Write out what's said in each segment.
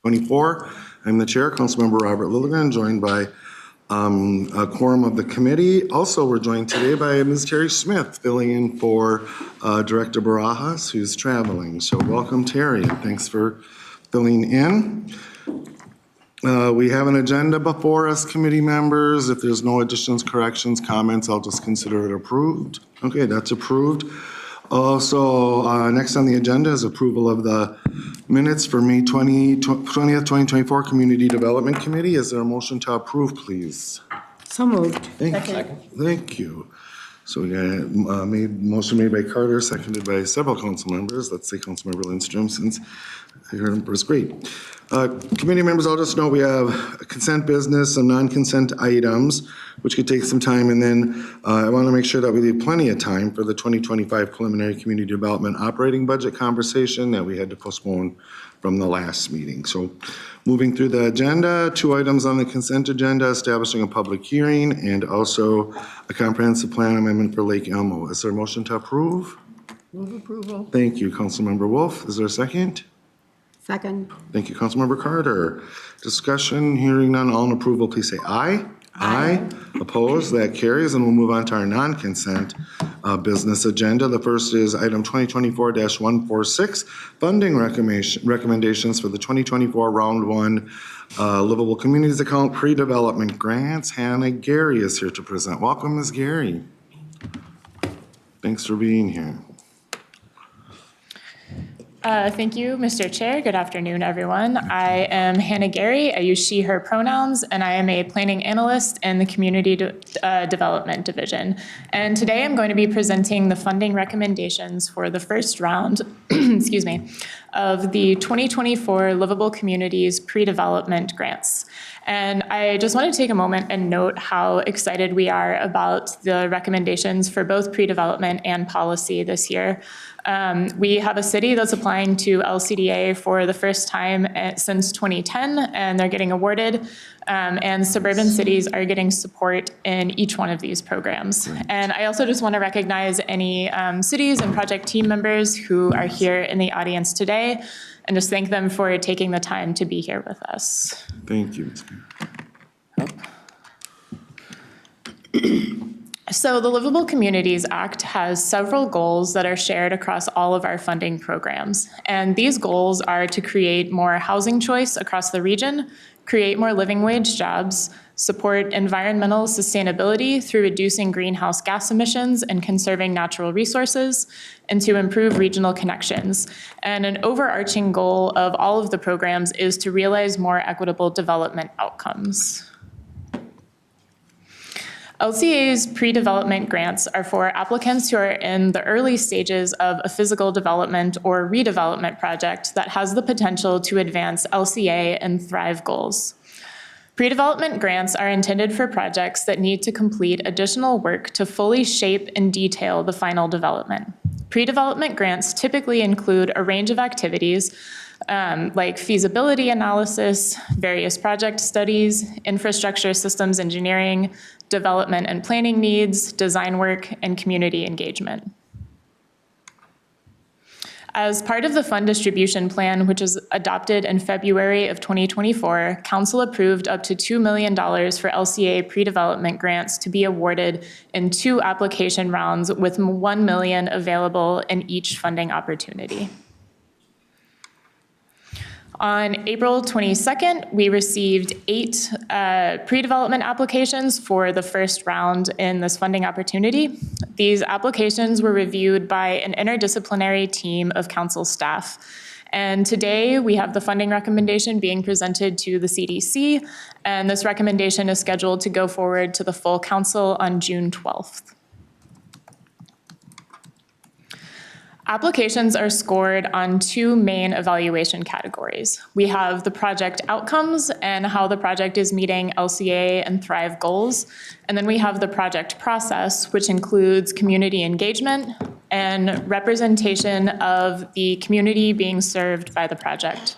24. I'm the chair, Councilmember Robert Lilligren, joined by a quorum of the committee. Also, we're joined today by Ms. Terri Smith, filling in for Director Barajas, who's traveling. So welcome, Terri, and thanks for filling in. We have an agenda before us, committee members. If there's no additions, corrections, comments, I'll just consider it approved. Okay, that's approved. Also, next on the agenda is approval of the minutes for May 20th, 2024 Community Development Committee. Is there a motion to approve, please? So moved. Thank you. So we got motion made by Carter, seconded by several council members. Let's say Councilmember Lindstrom, since I heard him first. Great. Committee members, I'll just note we have consent business and non-consent items, which could take some time. And then I want to make sure that we leave plenty of time for the 2025 preliminary community development operating budget conversation that we had to postpone from the last meeting. So moving through the agenda, 2 items on the consent agenda, establishing a public hearing and also a comprehensive plan amendment for Lake Elmo. Is there a motion to approve? Move approval. Thank you, Councilmember Wolf. Is there a second? Second. Thank you, Councilmember Carter. Discussion, hearing none, all in approval, please say aye. Aye. Opposed, that carries, and we'll move on to our non-consent business agenda. The first is item 2024-146, funding recommendations for the 2024 Round 1 Livable Communities Account pre-development grants. Hannah Gary is here to present. Welcome, Ms. Gary. Thanks for being here. Thank you, Mr. Chair. Good afternoon, everyone. I am Hannah Gary. I use she, her pronouns, and I am a planning analyst in the Community Development Division. And today I'm going to be presenting the funding recommendations for the first round, excuse me, of the 2024 Livable Communities pre-development grants. And I just want to take a moment and note how excited we are about the recommendations for both pre-development and policy this year. We have a city that's applying to LCDA for the first time since 2010, and they're getting awarded, and suburban cities are getting support in each one of these programs. And I also just want to recognize any cities and project team members who are here in the audience today, and just thank them for taking the time to be here with us. Thank you. So the Livable Communities Act has several goals that are shared across all of our funding programs. And these goals are to create more housing choice across the region, create more living wage jobs, support environmental sustainability through reducing greenhouse gas emissions and conserving natural resources, and to improve regional connections. And an overarching goal of all of the programs is to realize more equitable development outcomes. LCA's pre-development grants are for applicants who are in the early stages of a physical development or redevelopment project that has the potential to advance LCA and Thrive goals. Pre-development grants are intended for projects that need to complete additional work to fully shape and detail the final development. Pre-development grants typically include a range of activities like feasibility analysis, various project studies, infrastructure systems engineering, development and planning needs, design work, and community engagement. As part of the fund distribution plan, which was adopted in February of 2024, Council approved up to $2 million for LCA pre-development grants to be awarded in 2 application rounds with $1 million available in each funding opportunity. On April 22nd, we received 8 pre-development applications for the first round in this funding opportunity. These applications were reviewed by an interdisciplinary team of council staff. And today we have the funding recommendation being presented to the CDC, and this recommendation is scheduled to go forward to the full council on June 12th. Applications are scored on 2 main evaluation categories. We have the project outcomes and how the project is meeting LCA and Thrive goals. And then we have the project process, which includes community engagement and representation of the community being served by the project.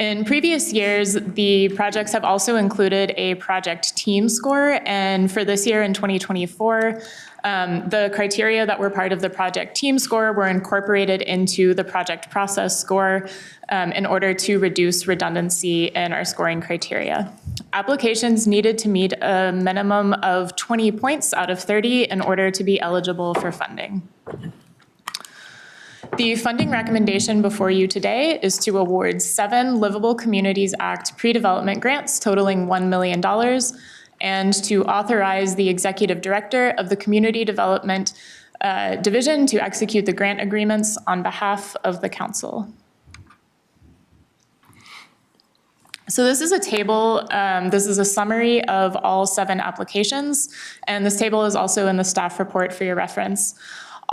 In previous years, the projects have also included a project team score, and for this year in 2024, the criteria that were part of the project team score were incorporated into the project process score in order to reduce redundancy in our scoring criteria. Applications needed to meet a minimum of 20 points out of 30 in order to be eligible for funding. The funding recommendation before you today is to award 7 Livable Communities Act pre-development grants totaling $1 million, and to authorize the executive director of the Community Development Division to execute the grant agreements on behalf of the council. So this is a table, this is a summary of all 7 applications, and this table is also in the staff report for your reference.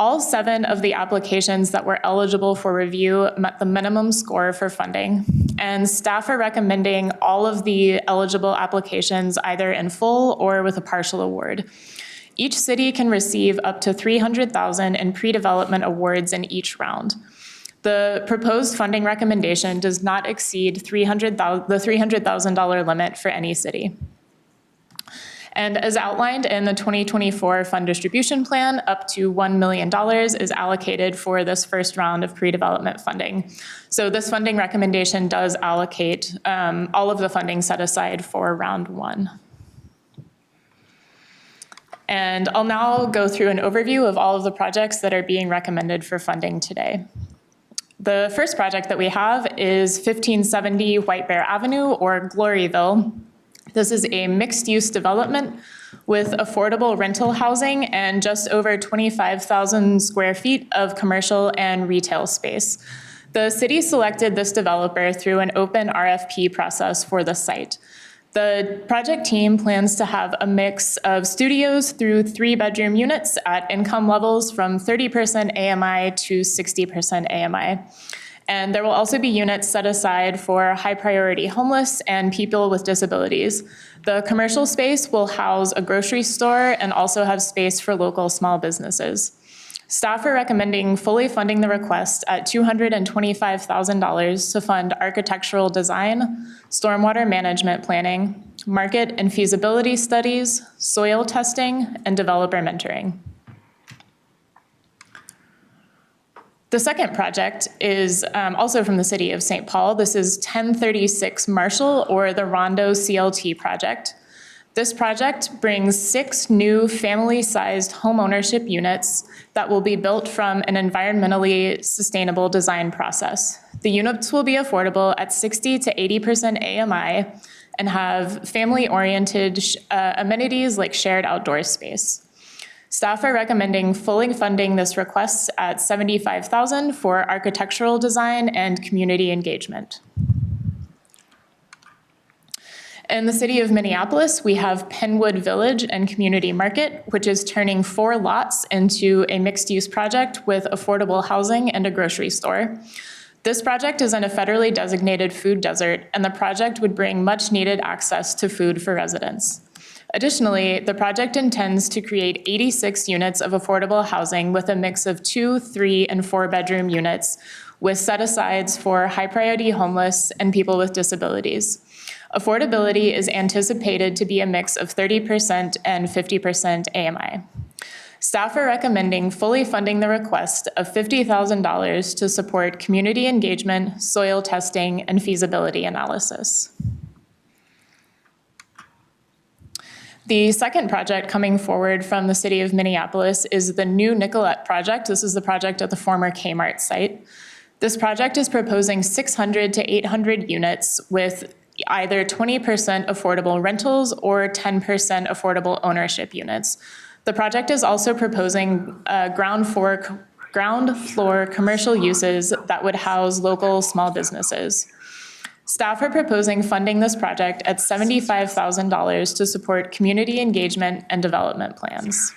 All 7 of the applications that were eligible for review met the minimum score for funding, and staff are recommending all of the eligible applications either in full or with a partial award. Each city can receive up to $300,000 in pre-development awards in each round. The proposed funding recommendation does not exceed the $300,000 limit for any city. And as outlined in the 2024 fund distribution plan, up to $1 million is allocated for this first round of pre-development funding. So this funding recommendation does allocate all of the funding set aside for round 1. And I'll now go through an overview of all of the projects that are being recommended for funding today. The first project that we have is 1570 White Bear Avenue, or Gloryville. This is a mixed-use development with affordable rental housing and just over 25,000 square feet of commercial and retail space. The city selected this developer through an open RFP process for the site. The project team plans to have a mix of studios through 3-bedroom units at income levels from 30% AMI to 60% AMI. And there will also be units set aside for high-priority homeless and people with disabilities. The commercial space will house a grocery store and also have space for local small businesses. Staff are recommending fully funding the request at $225,000 to fund architectural design, stormwater management planning, market and feasibility studies, soil testing, and developer mentoring. The second project is also from the city of St. Paul. This is 1036 Marshall, or the Rondo CLT project. This project brings 6 new family-sized homeownership units that will be built from an environmentally sustainable design process. The units will be affordable at 60 to 80% AMI and have family-oriented amenities like shared outdoor space. Staff are recommending fully funding this request at $75,000 for architectural design and community engagement. In the city of Minneapolis, we have Penwood Village and Community Market, which is turning 4 lots into a mixed-use project with affordable housing and a grocery store. This project is in a federally designated food desert, and the project would bring much-needed access to food for residents. Additionally, the project intends to create 86 units of affordable housing with a mix of 2, 3, and 4-bedroom units with set-asides for high-priority homeless and people with disabilities. Affordability is anticipated to be a mix of 30% and 50% AMI. Staff are recommending fully funding the request of $50,000 to support community engagement, soil testing, and feasibility analysis. The second project coming forward from the city of Minneapolis is the new Nicolette project. This is the project at the former Kmart site. This project is proposing 600 to 800 units with either 20% affordable rentals or 10% affordable ownership units. The project is also proposing ground floor commercial uses that would house local small businesses. Staff are proposing funding this project at $75,000 to support community engagement and development plans.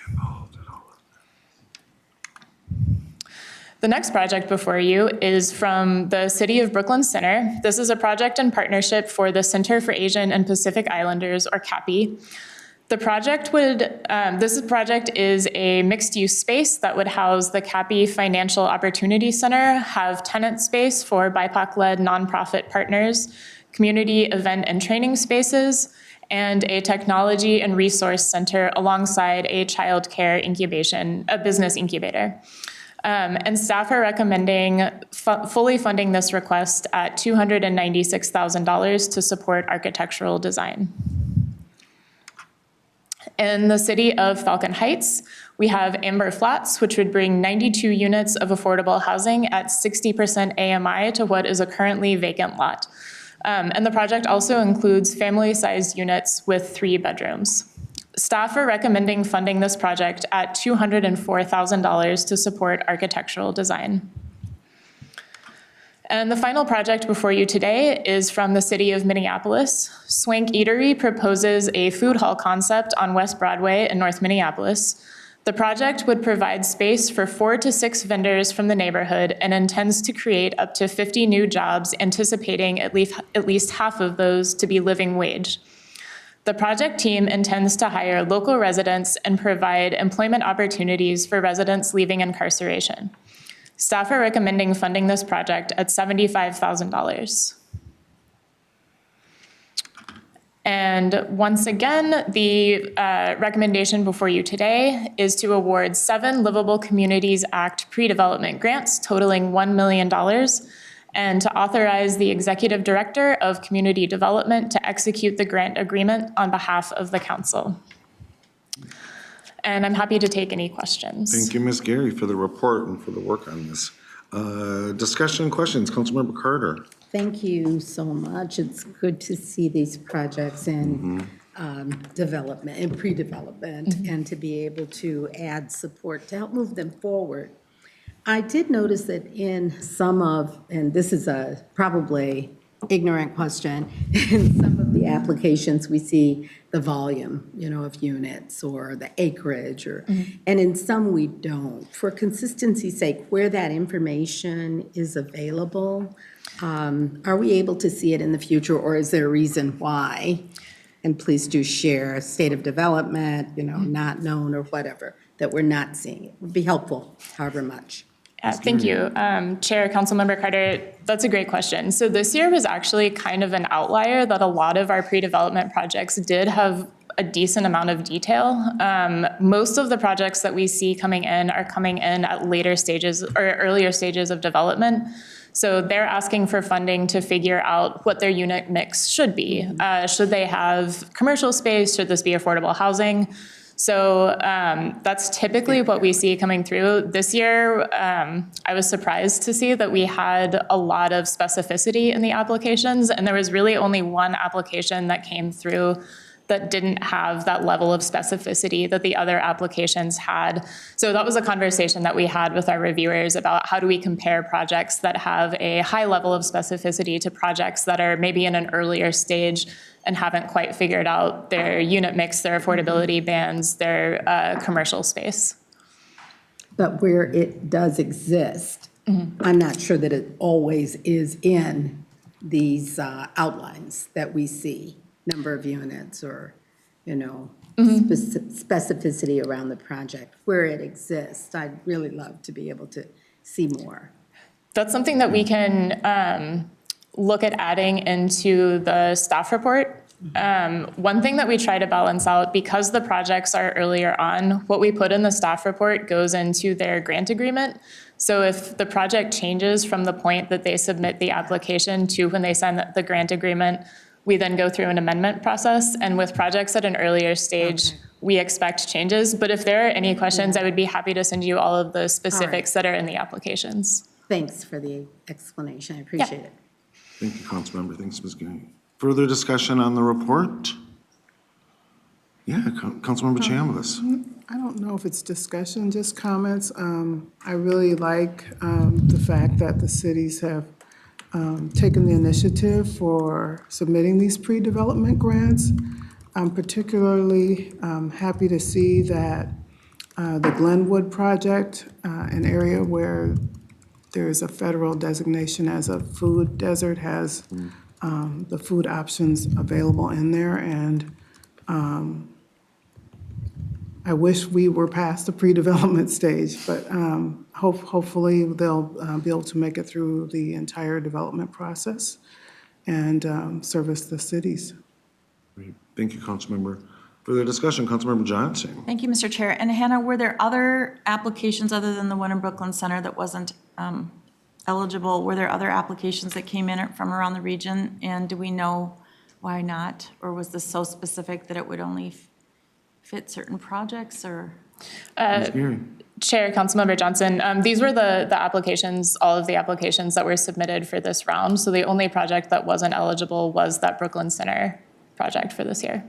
The next project before you is from the City of Brooklyn Center. This is a project in partnership for the Center for Asian and Pacific Islanders, or CAPI. This project is a mixed-use space that would house the Cappy Financial Opportunity Center, have tenant space for BIPOC-led nonprofit partners, community event and training spaces, and a technology and resource center alongside a childcare incubation, a business incubator. And staff are recommending fully funding this request at $296,000 to support architectural design. In the city of Falcon Heights, we have Amber Flats, which would bring 92 units of affordable housing at 60% AMI to what is a currently vacant lot. And the project also includes family-sized units with 3 bedrooms. Staff are recommending funding this project at $204,000 to support architectural design. And the final project before you today is from the city of Minneapolis. Swank Eatery proposes a food hall concept on West Broadway in North Minneapolis. The project would provide space for 4 to 6 vendors from the neighborhood and intends to create up to 50 new jobs, anticipating at least half of those to be living wage. The project team intends to hire local residents and provide employment opportunities for residents leaving incarceration. Staff are recommending funding this project at $75,000. And once again, the recommendation before you today is to award 7 Livable Communities Act pre-development grants totaling $1 million, and to authorize the Executive Director of Community Development to execute the grant agreement on behalf of the council. And I'm happy to take any questions. Thank you, Ms. Gary, for the report and for the work on this. Discussion, questions, Councilmember Carter. Thank you so much. It's good to see these projects in development and pre-development and to be able to add support to help move them forward. I did notice that in some of, and this is a probably ignorant question, in some of the applications we see the volume, of units or the acreage, and in some we don't. For consistency's sake, where that information is available, are we able to see it in the future, or is there a reason why? And please do share state of development, not known or whatever, that we're not seeing it. Would be helpful, however much. Thank you. Chair, Councilmember Carter, that's a great question. So this year was actually kind of an outlier that a lot of our pre-development projects did have a decent amount of detail. Most of the projects that we see coming in are coming in at later stages or earlier stages of development. So they're asking for funding to figure out what their unit mix should be. Should they have commercial space? Should this be affordable housing? So that's typically what we see coming through. This year, I was surprised to see that we had a lot of specificity in the applications, and there was really only one application that came through that didn't have that level of specificity that the other applications had. So that was a conversation that we had with our reviewers about how do we compare projects that have a high level of specificity to projects that are maybe in an earlier stage and haven't quite figured out their unit mix, their affordability bands, their commercial space. But where it does exist, I'm not sure that it always is in these outlines that we see, number of units or, specificity around the project. Where it exists, I'd really love to be able to see more. That's something that we can look at adding into the staff report. One thing that we try to balance out, because the projects are earlier on, what we put in the staff report goes into their grant agreement. So if the project changes from the point that they submit the application to when they sign the grant agreement, we then go through an amendment process. And with projects at an earlier stage, we expect changes. But if there are any questions, I would be happy to send you all of the specifics that are in the applications. Thanks for the explanation. I appreciate it. Thank you, Councilmember. Thanks, Ms. Gary. Further discussion on the report? Yeah, Councilmember Chambliss. I don't know if it's discussion, just comments. I really like the fact that the cities have taken the initiative for submitting these pre-development grants. I'm particularly happy to see that the Glenwood project, an area where there's a federal designation as a food desert, has the food options available in there. And I wish we were past the pre-development stage, but hopefully they'll be able to make it through the entire development process and service the cities. Great. Thank you, Councilmember. Further discussion, Councilmember Johnson. Thank you, Mr. Chair. And Hannah, were there other applications other than the one in Brooklyn Center that wasn't eligible? Were there other applications that came in from around the region? And do we know why not? Or was this so specific that it would only fit certain projects or? Ms. Geary. Chair, Councilmember Johnson, these were the applications, all of the applications that were submitted for this round. So the only project that wasn't eligible was that Brooklyn Center project for this year.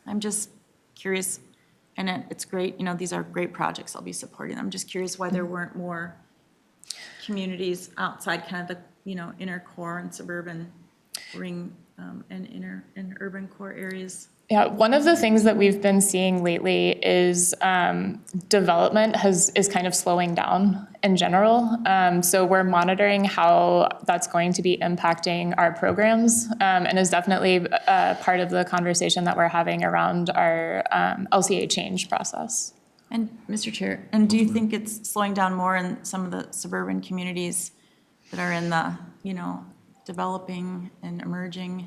I'm just curious, and it's great, these are great projects, I'll be supporting them. I'm just curious why there weren't more communities outside kind of the, inner core and suburban ring and urban core areas. Yeah, one of the things that we've been seeing lately is development is kind of slowing down in general. So we're monitoring how that's going to be impacting our programs, and is definitely part of the conversation that we're having around our LCA change process. And Mr. Chair, and do you think it's slowing down more in some of the suburban communities that are in the, developing and emerging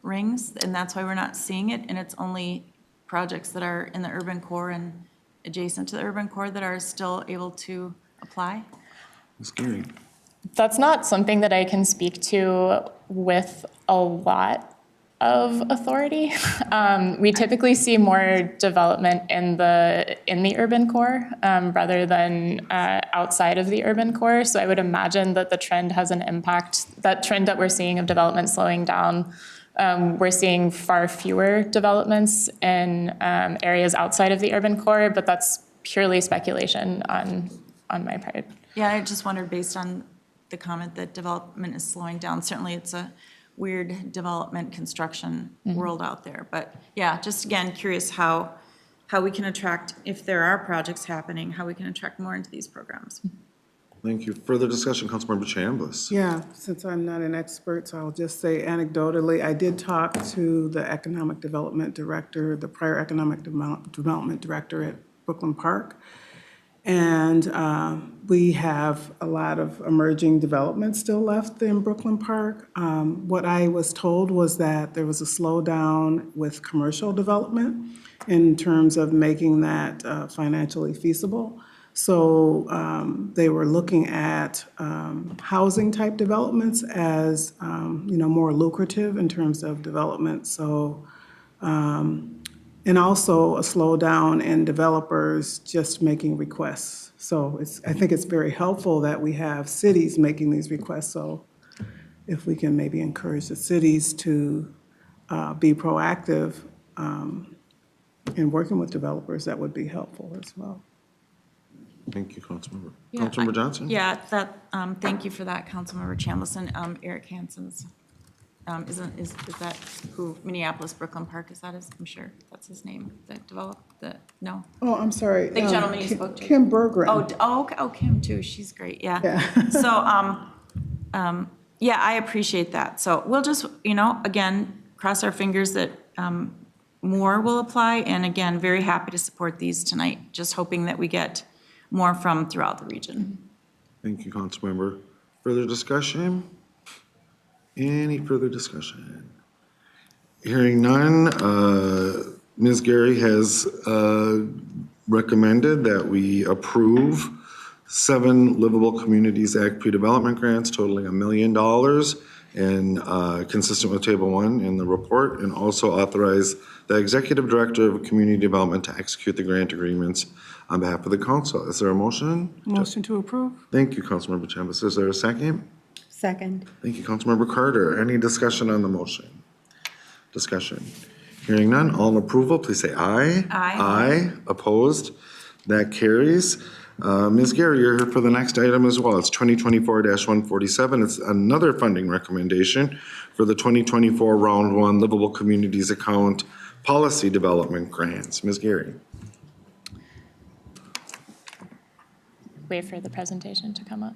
rings, and that's why we're not seeing it, and it's only projects that are in the urban core and adjacent to the urban core that are still able to apply? Ms. Geary. That's not something that I can speak to with a lot of authority. We typically see more development in the urban core rather than outside of the urban core. So I would imagine that the trend has an impact. That trend that we're seeing of development slowing down, we're seeing far fewer developments in areas outside of the urban core, but that's purely speculation on my part. Yeah, I just wondered, based on the comment that development is slowing down, certainly it's a weird development construction world out there. But yeah, just again, curious how we can attract, if there are projects happening, how we can attract more into these programs. Thank you. Further discussion, Councilmember Chambliss. Yeah, since I'm not an expert, so I'll just say anecdotally, I did talk to the economic development director, the prior economic development director at Brooklyn Park. And we have a lot of emerging development still left in Brooklyn Park. What I was told was that there was a slowdown with commercial development in terms of making that financially feasible. So they were looking at housing type developments as more lucrative in terms of development. So and also a slowdown in developers just making requests. So I think it's very helpful that we have cities making these requests. So if we can maybe encourage the cities to be proactive in working with developers, that would be helpful as well. Thank you, Councilmember. Yeah, Councilmember Johnson? Yeah, thank you for that, Councilmember Chambliss. Eric Hansen's, is that who, Minneapolis, Brooklyn Park, is that his, I'm sure that's his name, that developed the, no? Oh, I'm sorry. The gentleman you spoke to. Kim Berggren. Okay, Kim too, she's great, yeah. Yeah. So, yeah, I appreciate that. So we'll just, again, cross our fingers that more will apply, and again, very happy to support these tonight, just hoping that we get more from throughout the region. Thank you, Councilmember. Further discussion? Any further discussion? Hearing none, Ms. Geary has recommended that we approve 7 Livable Communities Act pre-development grants totaling $1 million and consistent with Table 1 in the report, and also authorize the Executive Director of Community Development to execute the grant agreements on behalf of the council. Is there a motion? Motion to approve? Thank you, Councilmember Chambliss. Is there a second? Second. Thank you, Councilmember Carter. Any discussion on the motion? Discussion. Hearing none, all in approval, please say aye. Aye. Aye. Opposed? That carries. Ms. Geary, you're here for the next item as well. It's 2024-147. It's another funding recommendation for the 2024 Round 1 Livable Communities Account Policy Development Grants. Ms. Geary. Wait for the presentation to come up.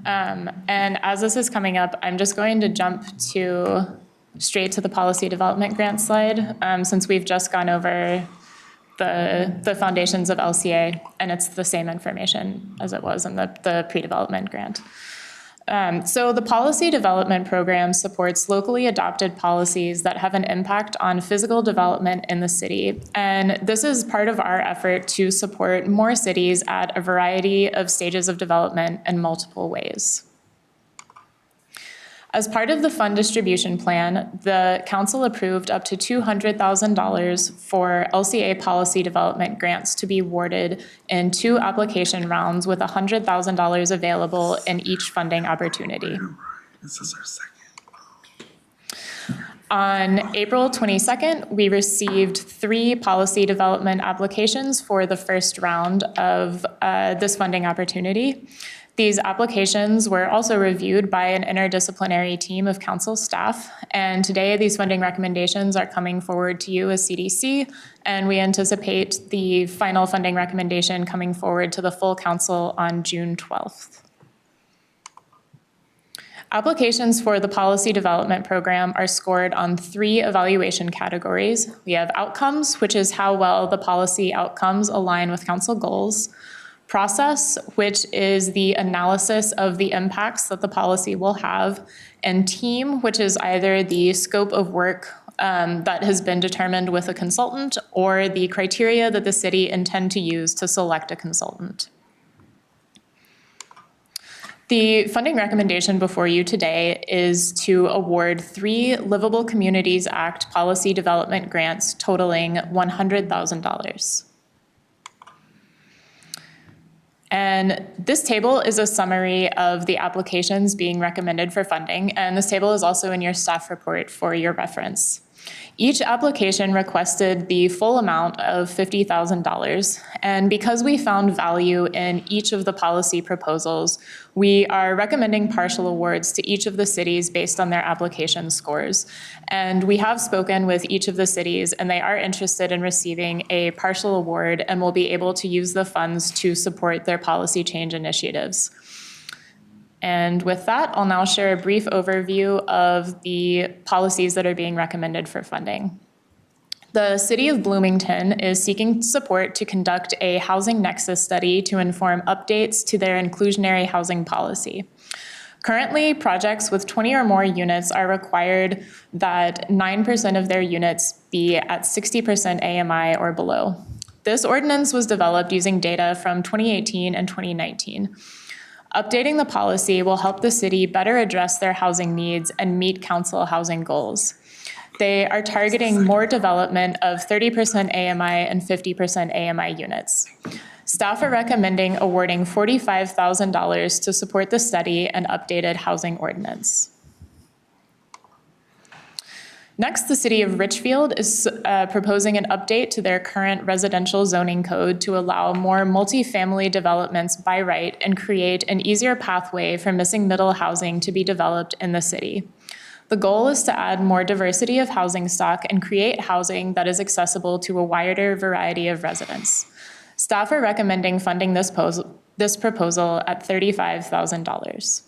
And as this is coming up, I'm just going to jump to straight to the policy development grant slide, since we've just gone over the foundations of LCA, and it's the same information as it was in the pre-development grant. So the policy development program supports locally adopted policies that have an impact on physical development in the city. And this is part of our effort to support more cities at a variety of stages of development in multiple ways. As part of the fund distribution plan, the council approved up to $200,000 for LCA policy development grants to be awarded in 2 application rounds with $100,000 available in each funding opportunity. This is our second. On April 22nd, we received 3 policy development applications for the first round of this funding opportunity. These applications were also reviewed by an interdisciplinary team of council staff, and today these funding recommendations are coming forward to you as CDC, and we anticipate the final funding recommendation coming forward to the full council on June 12th. Applications for the policy development program are scored on 3 evaluation categories. We have outcomes, which is how well the policy outcomes align with council goals. Process, which is the analysis of the impacts that the policy will have, and team, which is either the scope of work that has been determined with a consultant or the criteria that the city intend to use to select a consultant. The funding recommendation before you today is to award 3 Livable Communities Act policy development grants totaling $100,000. And this table is a summary of the applications being recommended for funding, and this table is also in your staff report for your reference. Each application requested the full amount of $50,000, and because we found value in each of the policy proposals, we are recommending partial awards to each of the cities based on their application scores. And we have spoken with each of the cities, and they are interested in receiving a partial award and will be able to use the funds to support their policy change initiatives. And with that, I'll now share a brief overview of the policies that are being recommended for funding. The City of Bloomington is seeking support to conduct a housing nexus study to inform updates to their inclusionary housing policy. Currently, projects with 20 or more units are required that 9% of their units be at 60% AMI or below. This ordinance was developed using data from 2018 and 2019. Updating the policy will help the city better address their housing needs and meet council housing goals. They are targeting more development of 30% AMI and 50% AMI units. Staff are recommending awarding $45,000 to support the study and updated housing ordinance. Next, the City of Richfield is proposing an update to their current residential zoning code to allow more multifamily developments by right and create an easier pathway for missing middle housing to be developed in the city. The goal is to add more diversity of housing stock and create housing that is accessible to a wider variety of residents. Staff are recommending funding this proposal at $35,000.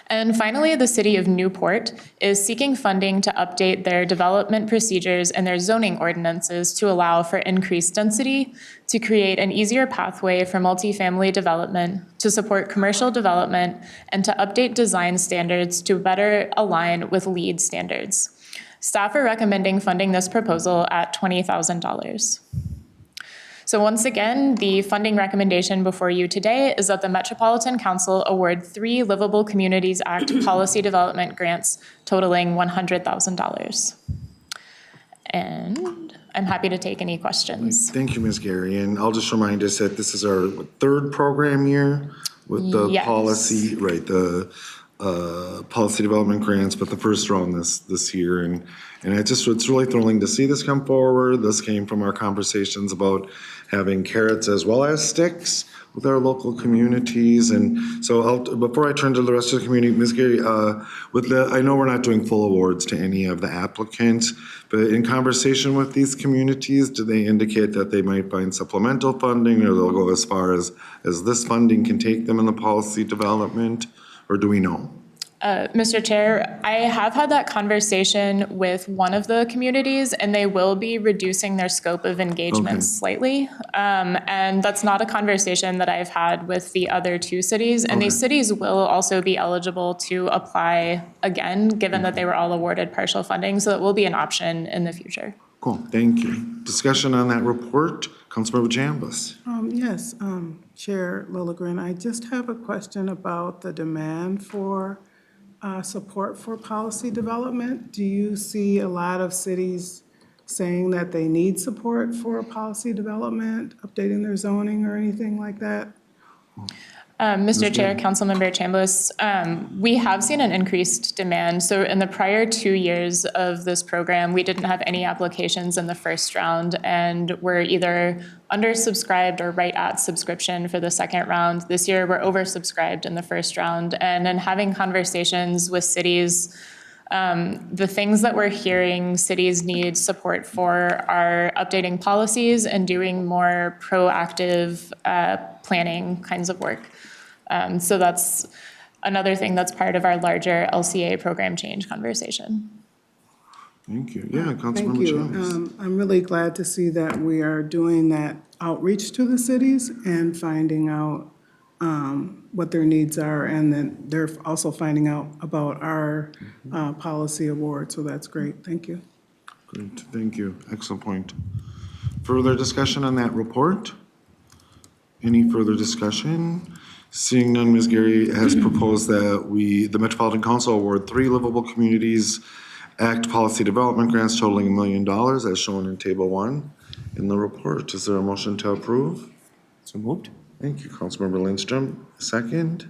And finally, the City of Newport is seeking funding to update their development procedures and their zoning ordinances to allow for increased density, to create an easier pathway for multifamily development, to support commercial development, and to update design standards to better align with LEED standards. Staff are recommending funding this proposal at $20,000. So once again, the funding recommendation before you today is that the Metropolitan Council award 3 Livable Communities Act policy development grants totaling $100,000. And I'm happy to take any questions. Thank you, Ms. Gary. And I'll just remind us that this is our 3rd program year with the Yes. policy, right, the policy development grants, but the first round this year. And it's really thrilling to see this come forward. This came from our conversations about having carrots as well as sticks with our local communities. And so before I turn to the rest of the community, Ms. Gary, I know we're not doing full awards to any of the applicants, but in conversation with these communities, do they indicate that they might find supplemental funding, or they'll go as far as this funding can take them in the policy development, or do we know? Mr. Chair, I have had that conversation with one of the communities, and they will be reducing their scope of engagement Okay. slightly. And that's not a conversation that I've had with the other two cities. And these cities will also be eligible to apply again, given that they were all awarded partial funding. So it will be an option in the future. Cool, thank you. Discussion on that report, Councilmember Chambliss. Yes, Chair Lilligren, I just have a question about the demand for support for policy development. Do you see a lot of cities saying that they need support for policy development, updating their zoning or anything like that? Mr. Chair, Councilmember Chambliss, we have seen an increased demand. So in the prior 2 years of this program, we didn't have any applications in the first round, and we're either undersubscribed or right at subscription for the second round. This year, we're oversubscribed in the first round. And in having conversations with cities, the things that we're hearing cities need support for are updating policies and doing more proactive planning kinds of work. So that's another thing that's part of our larger LCA program change conversation. Thank you. Yeah, Thank Councilmember you. Chambliss. I'm really glad to see that we are doing that outreach to the cities and finding out what their needs are, and then they're also finding out about our policy award, so that's great. Thank you. Great, thank you. Excellent point. Further discussion on that report? Any further discussion? Seeing none, Ms. Gary has proposed that the Metropolitan Council award 3 Livable Communities Act Policy Development Grants totaling $1 million as shown in Table 1 in the report. Is there a motion to approve? So moved. Thank you, Councilmember Lindstrom. Second?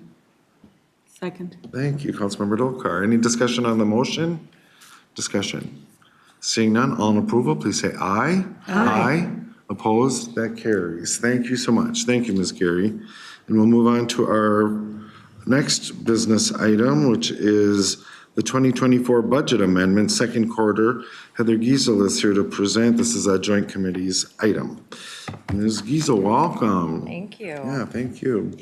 Second. Thank you, Councilmember Dolkar. Any discussion on the motion? Discussion. Seeing none, all in approval, please say aye. Aye. Opposed? That carries. Thank you so much. Thank you, Ms. Gary. And we'll move on to our next business item, which is the 2024 budget amendment, second quarter. Heather Giesel is here to present. This is a joint committee's item. Ms. Giesel, welcome. Thank you. Yeah, thank you.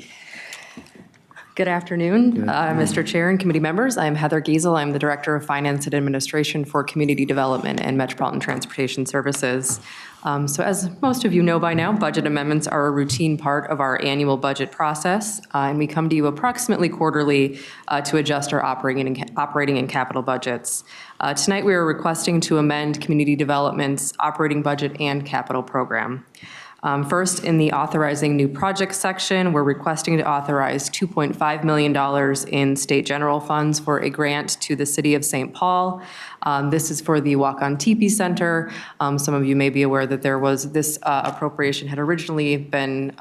Good afternoon, Mr. Chair and committee members. I'm Heather Giesel. I'm the Director of Finance and Administration for Community Development and Metropolitan Transportation Services. So as most of you know by now, budget amendments are a routine part of our annual budget process, and we come to you approximately quarterly to adjust our operating and capital budgets. Tonight, we are requesting to amend Community Development's operating budget and capital program. First, in the authorizing new projects section, we're requesting to authorize $2.5 million in state general funds for a grant to the city of St. Paul. This is for the Walk-On Teepee Center. Some of you may be aware that this appropriation had originally been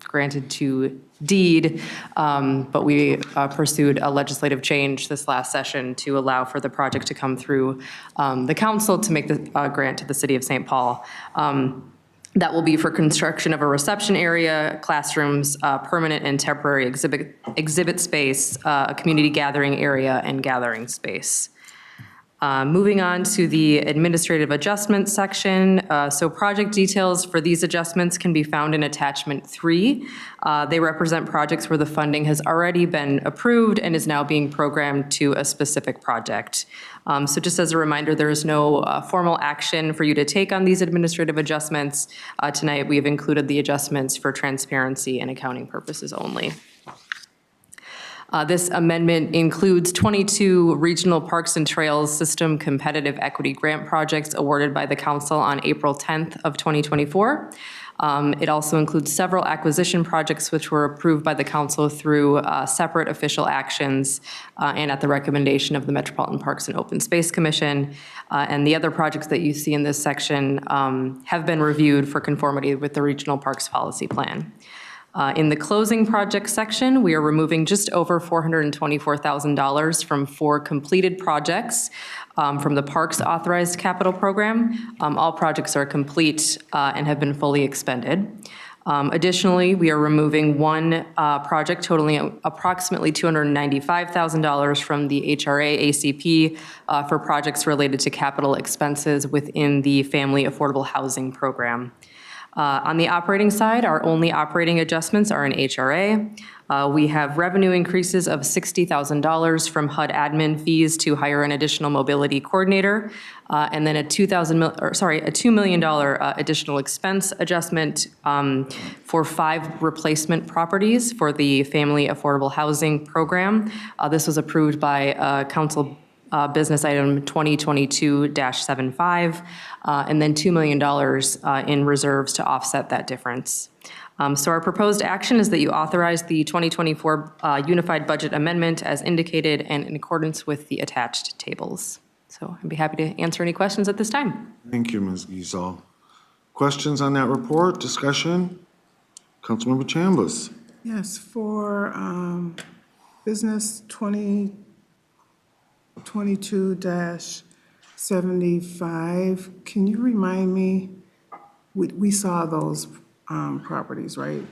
granted to deed, but we pursued a legislative change this last session to allow for the project to come through the council to make the grant to the city of St. Paul. That will be for construction of a reception area, classrooms, permanent and temporary exhibit space, a community gathering area, and gathering space. Moving on to the administrative adjustments section. So project details for these adjustments can be found in attachment 3. They represent projects where the funding has already been approved and is now being programmed to a specific project. So just as a reminder, there is no formal action for you to take on these administrative adjustments. Tonight, we have included the adjustments for transparency and accounting purposes only. This amendment includes 22 regional parks and trails system competitive equity grant projects awarded by the council on April 10th of 2024. It also includes several acquisition projects which were approved by the council through separate official actions and at the recommendation of the Metropolitan Parks and Open Space Commission. And the other projects that you see in this section have been reviewed for conformity with the Regional Parks Policy Plan. In the closing project section, we are removing just over $424,000 from 4 completed projects from the Parks Authorized Capital Program. All projects are complete and have been fully expended. Additionally, we are removing 1 project totaling approximately $295,000 from the HRA ACP for projects related to capital expenses within the Family Affordable Housing Program. On the operating side, our only operating adjustments are in HRA. We have revenue increases of $60,000 from HUD admin fees to hire an additional mobility coordinator, and then a $2 million additional expense adjustment for 5 replacement properties for the Family Affordable Housing Program. This was approved by Council Business Item 2022-75, and then $2 million in reserves to offset that difference. So our proposed action is that you authorize the 2024 Unified Budget Amendment as indicated and in accordance with the attached tables. So I'd be happy to answer any questions at this time. Thank you, Ms. Giesel. Questions on that report, discussion? Councilmember Chambliss. Yes, for Business 2022-75, can you remind me, we saw those properties, right,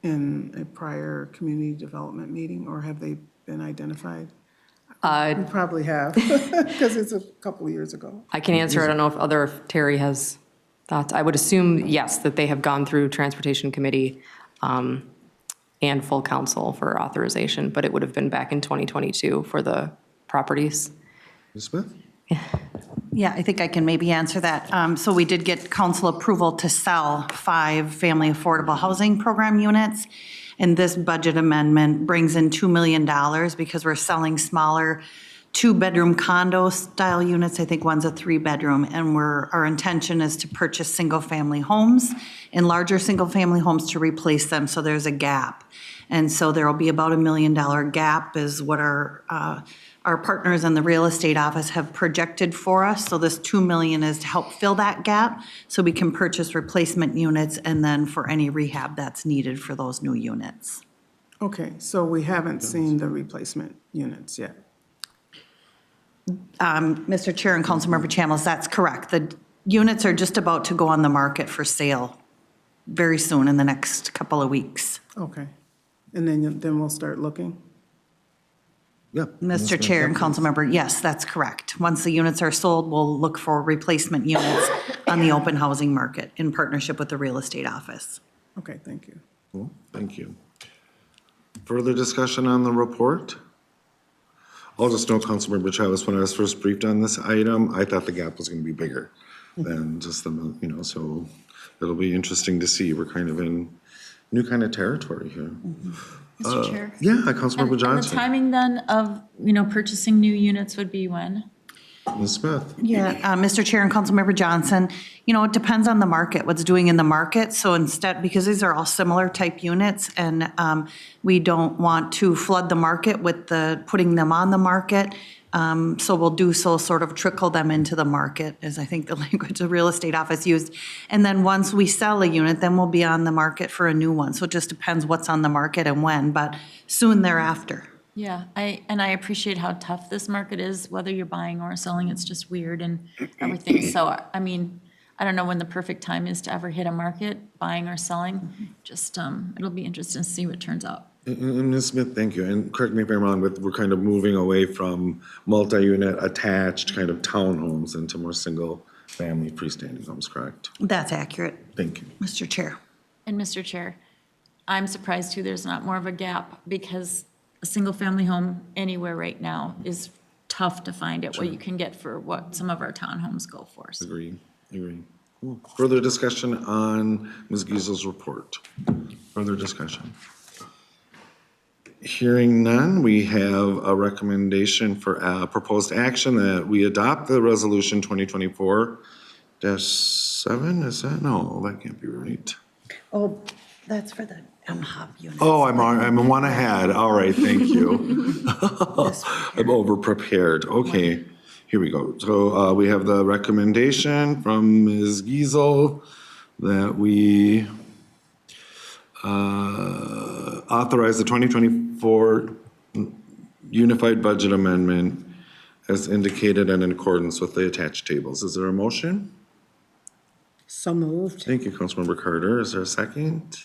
in a prior community development meeting, or have they been identified? We probably have, because it's a couple of years ago. I can answer. I don't know if Terri has thoughts. I would assume, yes, that they have gone through Transportation Committee and full council for authorization, but it would have been back in 2022 for the properties. Ms. Smith? Yeah, I think I can maybe answer that. So we did get council approval to sell 5 Family Affordable Housing Program units. And this budget amendment brings in $2 million because we're selling smaller 2-bedroom condo style units. I think one's a 3-bedroom. And our intention is to purchase single-family homes and larger single-family homes to replace them. So there's a gap. And so there will be about $1 million gap is what our partners in the real estate office have projected for us. So this $2 million is to help fill that gap so we can purchase replacement units and then for any rehab that's needed for those new units. Okay, so we haven't seen the replacement units yet. Mr. Chair and Councilmember Chambliss, that's correct. The units are just about to go on the market for sale very soon in the next couple of weeks. Okay, and then we'll start looking? Yeah. Mr. Chair and Councilmember, yes, that's correct. Once the units are sold, we'll look for replacement units on the open housing market in partnership with the real estate office. Okay, thank you. Cool, thank you. Further discussion on the report? I'll just note, Councilmember Chavez, when I was first briefed on this item, I thought the gap was going to be bigger than just the, so it'll be interesting to see. We're kind of in new kind of territory here. Mr. Chair? Yeah, Councilmember And the Johnson. timing then of, purchasing new units would be when? Ms. Smith. Yeah, Mr. Chair and Councilmember Johnson, it depends on the market, what's doing in the market. So instead, because these are all similar type units and we don't want to flood the market with putting them on the market. So we'll do so sort of trickle them into the market, is I think the language the real estate office used. And then once we sell a unit, then we'll be on the market for a new one. So it just depends what's on the market and when, but soon thereafter. Yeah, I appreciate how tough this market is, whether you're buying or selling, it's just weird and everything. So, I don't know when the perfect time is to ever hit a market, buying or selling. Just, it'll be interesting to see what turns out. And Ms. Smith, thank you. And correct me if I'm wrong, but we're kind of moving away from multi-unit attached kind of townhomes into more single-family freestanding homes, correct? That's accurate, Thank you. Mr. Chair. And Mr. Chair, I'm surprised too, there's not more of a gap because a single-family home anywhere right now is tough to find at what you can get for what some of our townhomes go for. So. Agree. Cool. Further discussion on Ms. Giesel's report? Further discussion? Hearing none, we have a recommendation for proposed action that we adopt the resolution 2024-7, is that? No, that can't be right. Oh, that's for the MHOP unit. Oh, I'm one ahead. All right, thank you. I'm over-prepared. Okay, here we go. So we have the recommendation from Ms. Giesel that we authorize the 2024 Unified Budget Amendment as indicated and in accordance with the attached tables. Is there a motion? So moved. Thank you, Councilmember Carter. Is there a second?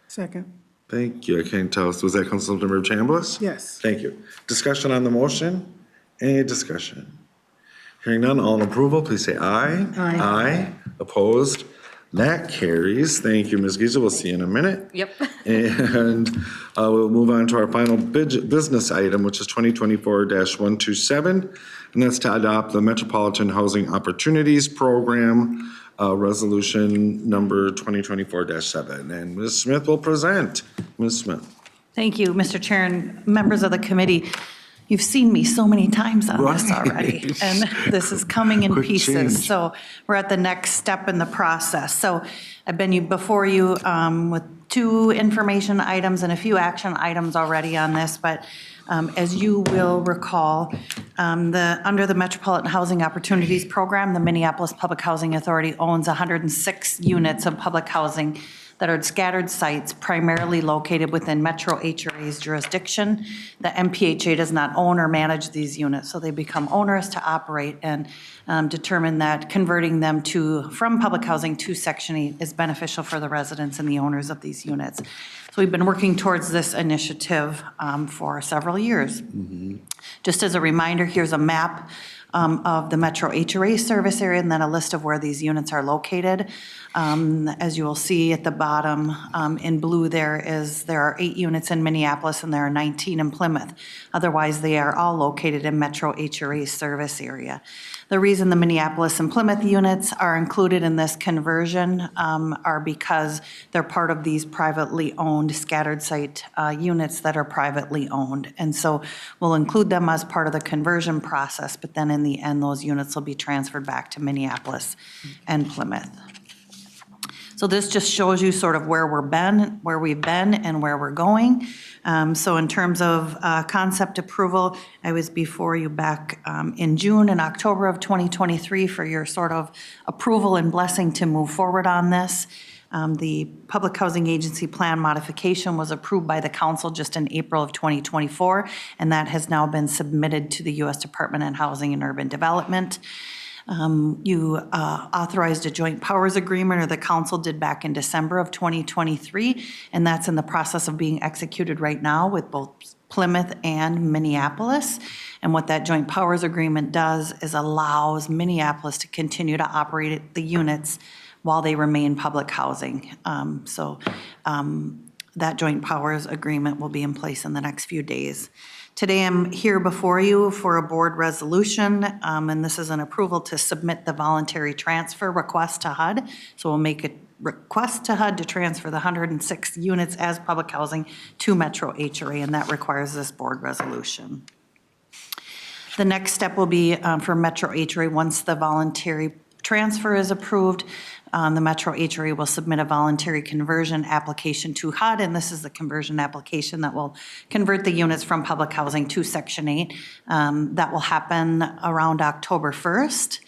Second, Thank you. I can't tell. Was that Councilmember Chambliss? yes. Thank you. Discussion on the motion? Any discussion? Hearing none, all in approval, please say aye. Aye. Aye. Opposed? That carries. Thank you, Ms. Giesel. We'll see you in a minute. Yep. And we'll move on to our final business item, which is 2024-127, and that's to adopt the Metropolitan Housing Opportunities Program, resolution number 2024-7. And Ms. Smith will present. Ms. Smith. Thank you, Mr. Chair and members of the committee. You've seen me so many times on this already, and this is coming in Quick pieces. change. So we're at the next step in the process. So I've been before you with 2 information items and a few action items already on this, but as you will recall, under the Metropolitan Housing Opportunities Program, the Minneapolis Public Housing Authority owns 106 units of public housing that are scattered sites primarily located within Metro HRA's jurisdiction. The MPHA does not own or manage these units, so they become onerous to operate, and determine that converting them from public housing to Section 8 is beneficial for the residents and the owners of these units. So we've been working towards this initiative for several years. Just as a reminder, here's a map of the Metro HRA service area, and then a list of where these units are located. As you will see at the bottom in blue, there are 8 units in Minneapolis and there are 19 in Plymouth. Otherwise, they are all located in Metro HRA service area. The reason the Minneapolis and Plymouth units are included in this conversion are because they're part of these privately owned scattered site units that are privately owned. And so we'll include them as part of the conversion process, but then in the end, those units will be transferred back to Minneapolis and Plymouth. So this just shows you sort of where we've been, and where we're going. So in terms of concept approval, I was before you back in June and October of 2023 for your sort of approval and blessing to move forward on this. The Public Housing Agency Plan modification was approved by the council just in April of 2024, and that has now been submitted to the U.S. Department of Housing and Urban Development. You authorized a joint powers agreement, or the council did back in December of 2023, and that's in the process of being executed right now with both Plymouth and Minneapolis. And what that joint powers agreement does is allows Minneapolis to continue to operate the units while they remain public housing. That joint powers agreement will be in place in the next few days. Today I'm here before you for a board resolution, and this is an approval to submit the voluntary transfer request to HUD. So we'll make a request to HUD to transfer the 106 units as public housing to Metro HRA, and that requires this board resolution. The next step will be for Metro HRA, once the voluntary transfer is approved, the Metro HRA will submit a voluntary conversion application to HUD, and this is the conversion application that will convert the units from public housing to Section 8. That will happen around October 1st,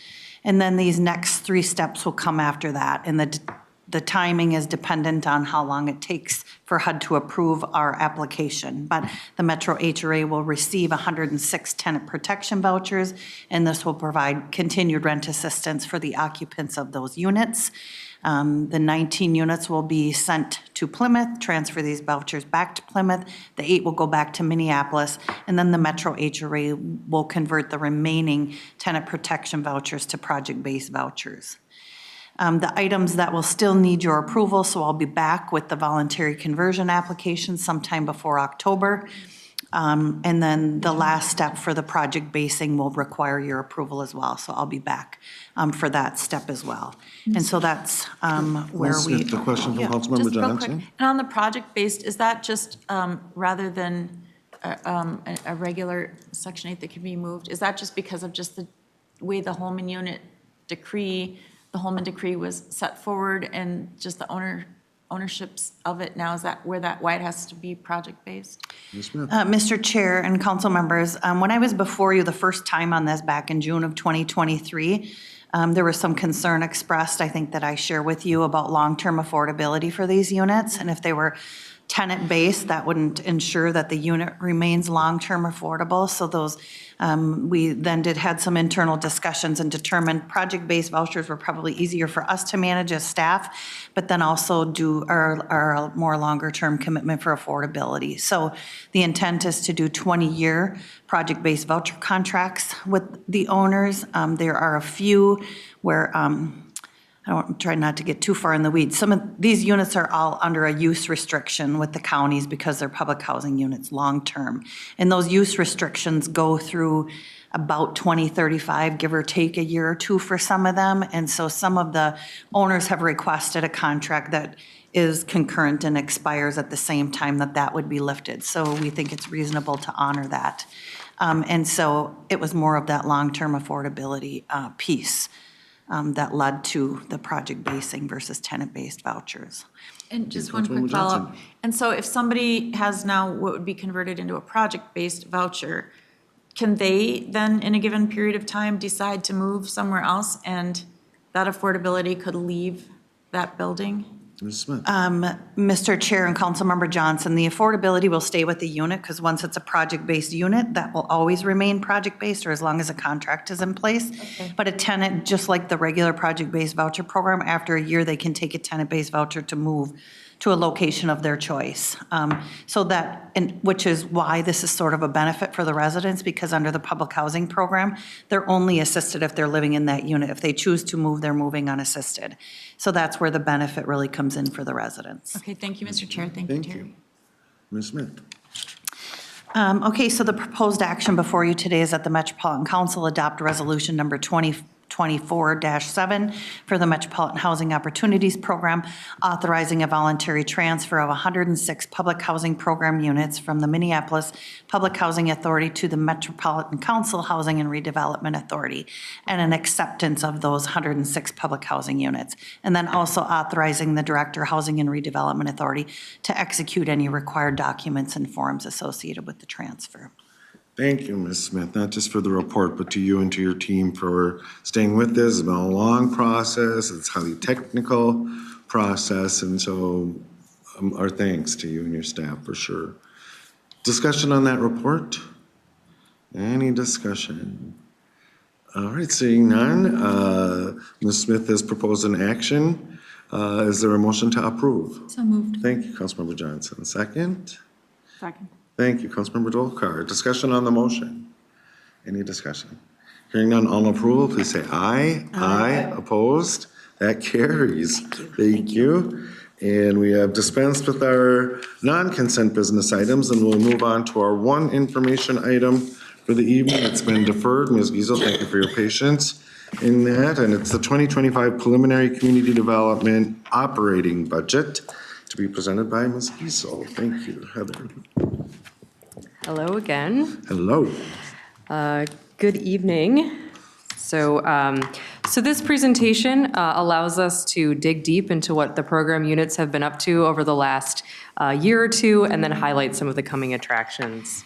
and then these next 3 steps will come after that, and the timing is dependent on how long it takes for HUD to approve our application. But the Metro HRA will receive 106 tenant protection vouchers, and this will provide continued rent assistance for the occupants of those units. The 19 units will be sent to Plymouth, transfer these vouchers back to Plymouth. The 8 will go back to Minneapolis, and then the Metro HRA will convert the remaining tenant protection vouchers to project-based vouchers. The items that will still need your approval, so I'll be back with the voluntary conversion application sometime before October. And then the last step for the project basing will require your approval as well, so I'll be back for that step as well. And so that's where Ms. we. Smith, the question from Councilmember Just real quick, Johnson. and on the project-based, is that just rather than a regular Section 8 that can be moved? Is that just because of just the way the Holman unit decree, the Holman decree was set forward, and just the ownerships of it now? Is that why it has to be project-based? Ms. Smith. Mr. Chair and council members, when I was before you the first time on this back in June of 2023, there was some concern expressed, I think, that I share with you about long-term affordability for these units. And if they were tenant-based, that wouldn't ensure that the unit remains long-term affordable. So those, we then had some internal discussions and determined project-based vouchers were probably easier for us to manage as staff, but then also are more longer-term commitment for affordability. So the intent is to do 20-year project-based voucher contracts with the owners. There are a few where I'm trying not to get too far in the weeds. Some of these units are all under a use restriction with the counties because they're public housing units long-term. And those use restrictions go through about 2035, give or take a year or two for some of them. And so some of the owners have requested a contract that is concurrent and expires at the same time that that would be lifted. So we think it's reasonable to honor that. And so it was more of that long-term affordability piece that led to the project basing versus tenant-based vouchers. And just one Councilmember quick follow-up. Johnson. And so if somebody has now what would be converted into a project-based voucher, can they then, in a given period of time, decide to move somewhere else and that affordability could leave that building? Ms. Smith? Mr. Chair and Councilmember Johnson, the affordability will stay with the unit because once it's a project-based unit, that will always remain project-based or as long as a contract is in place. But a tenant, just like the regular project-based voucher program, after a year, they can take a tenant-based voucher to move to a location of their choice. So that, and which is why this is sort of a benefit for the residents, because under the public housing program, they're only assisted if they're living in that unit. If they choose to move, they're moving unassisted. So that's where the benefit really comes in for the residents. Okay, thank you, Mr. Chair. Thank you, Thank Terri. you. Ms. Smith? Okay, so the proposed action before you today is that the Metropolitan Council adopt resolution number 2024-7 for the Metropolitan Housing Opportunities Program, authorizing a voluntary transfer of 106 public housing program units from the Minneapolis Public Housing Authority to the Metropolitan Council Housing and Redevelopment Authority, and an acceptance of those 106 public housing units. And then also authorizing the Director, Housing and Redevelopment Authority to execute any required documents and forms associated with the transfer. Thank you, Ms. Smith, not just for the report, but to you and to your team for staying with this. It's been a long process. It's a highly technical process, and so our thanks to you and your staff for sure. Discussion on that report? Any discussion? All right, seeing none, Ms. Smith has proposed an action. Is there a motion to approve? So moved. Thank you, Councilmember Johnson. Second? Second. Thank you, Councilmember Dvorak. Discussion on the motion? Any discussion? Hearing none, all in approval, please say aye. Aye. Opposed? That carries. Thank you. And we have dispensed with our non-consent business items, and we'll move on to our one information item for the evening. It's been deferred. Ms. Giesel, thank you for your patience in that. And it's the 2025 preliminary community development operating budget to be presented by Ms. Giesel. Thank you, Heather. Hello again. Hello. Good evening. So this presentation allows us to dig deep into what the program units have been up to over the last year or two, and then highlight some of the coming attractions.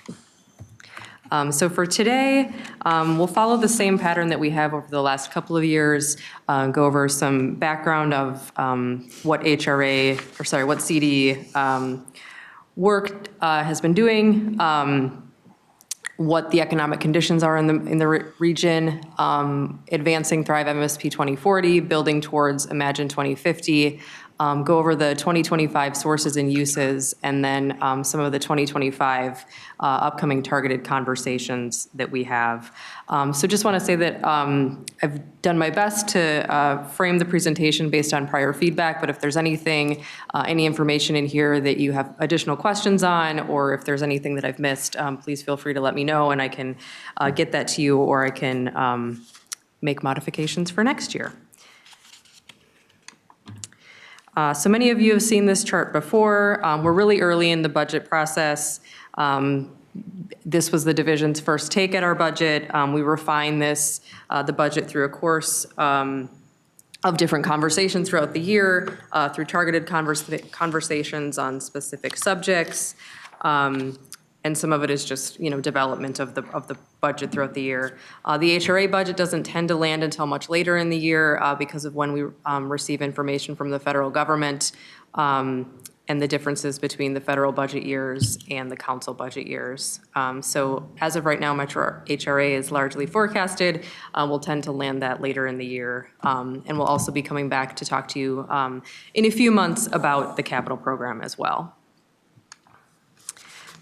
So for today, we'll follow the same pattern that we have over the last couple of years, go over some background of what CD work has been doing, what the economic conditions are in the region, advancing Thrive MSP 2040, building towards Imagine 2050, go over the 2025 sources and uses, and then some of the 2025 upcoming targeted conversations that we have. So just want to say that I've done my best to frame the presentation based on prior feedback, but if there's anything, any information in here that you have additional questions on, or if there's anything that I've missed, please feel free to let me know, and I can get that to you, or I can make modifications for next year. So many of you have seen this chart before. We're really early in the budget process. This was the division's first take at our budget. We refined the budget through a course of different conversations throughout the year, through targeted conversations on specific subjects. And some of it is just, development of the budget throughout the year. The HRA budget doesn't tend to land until much later in the year because of when we receive information from the federal government and the differences between the federal budget years and the council budget years. So as of right now, Metro HRA is largely forecasted. We'll tend to land that later in the year. And we'll also be coming back to talk to you in a few months about the capital program as well.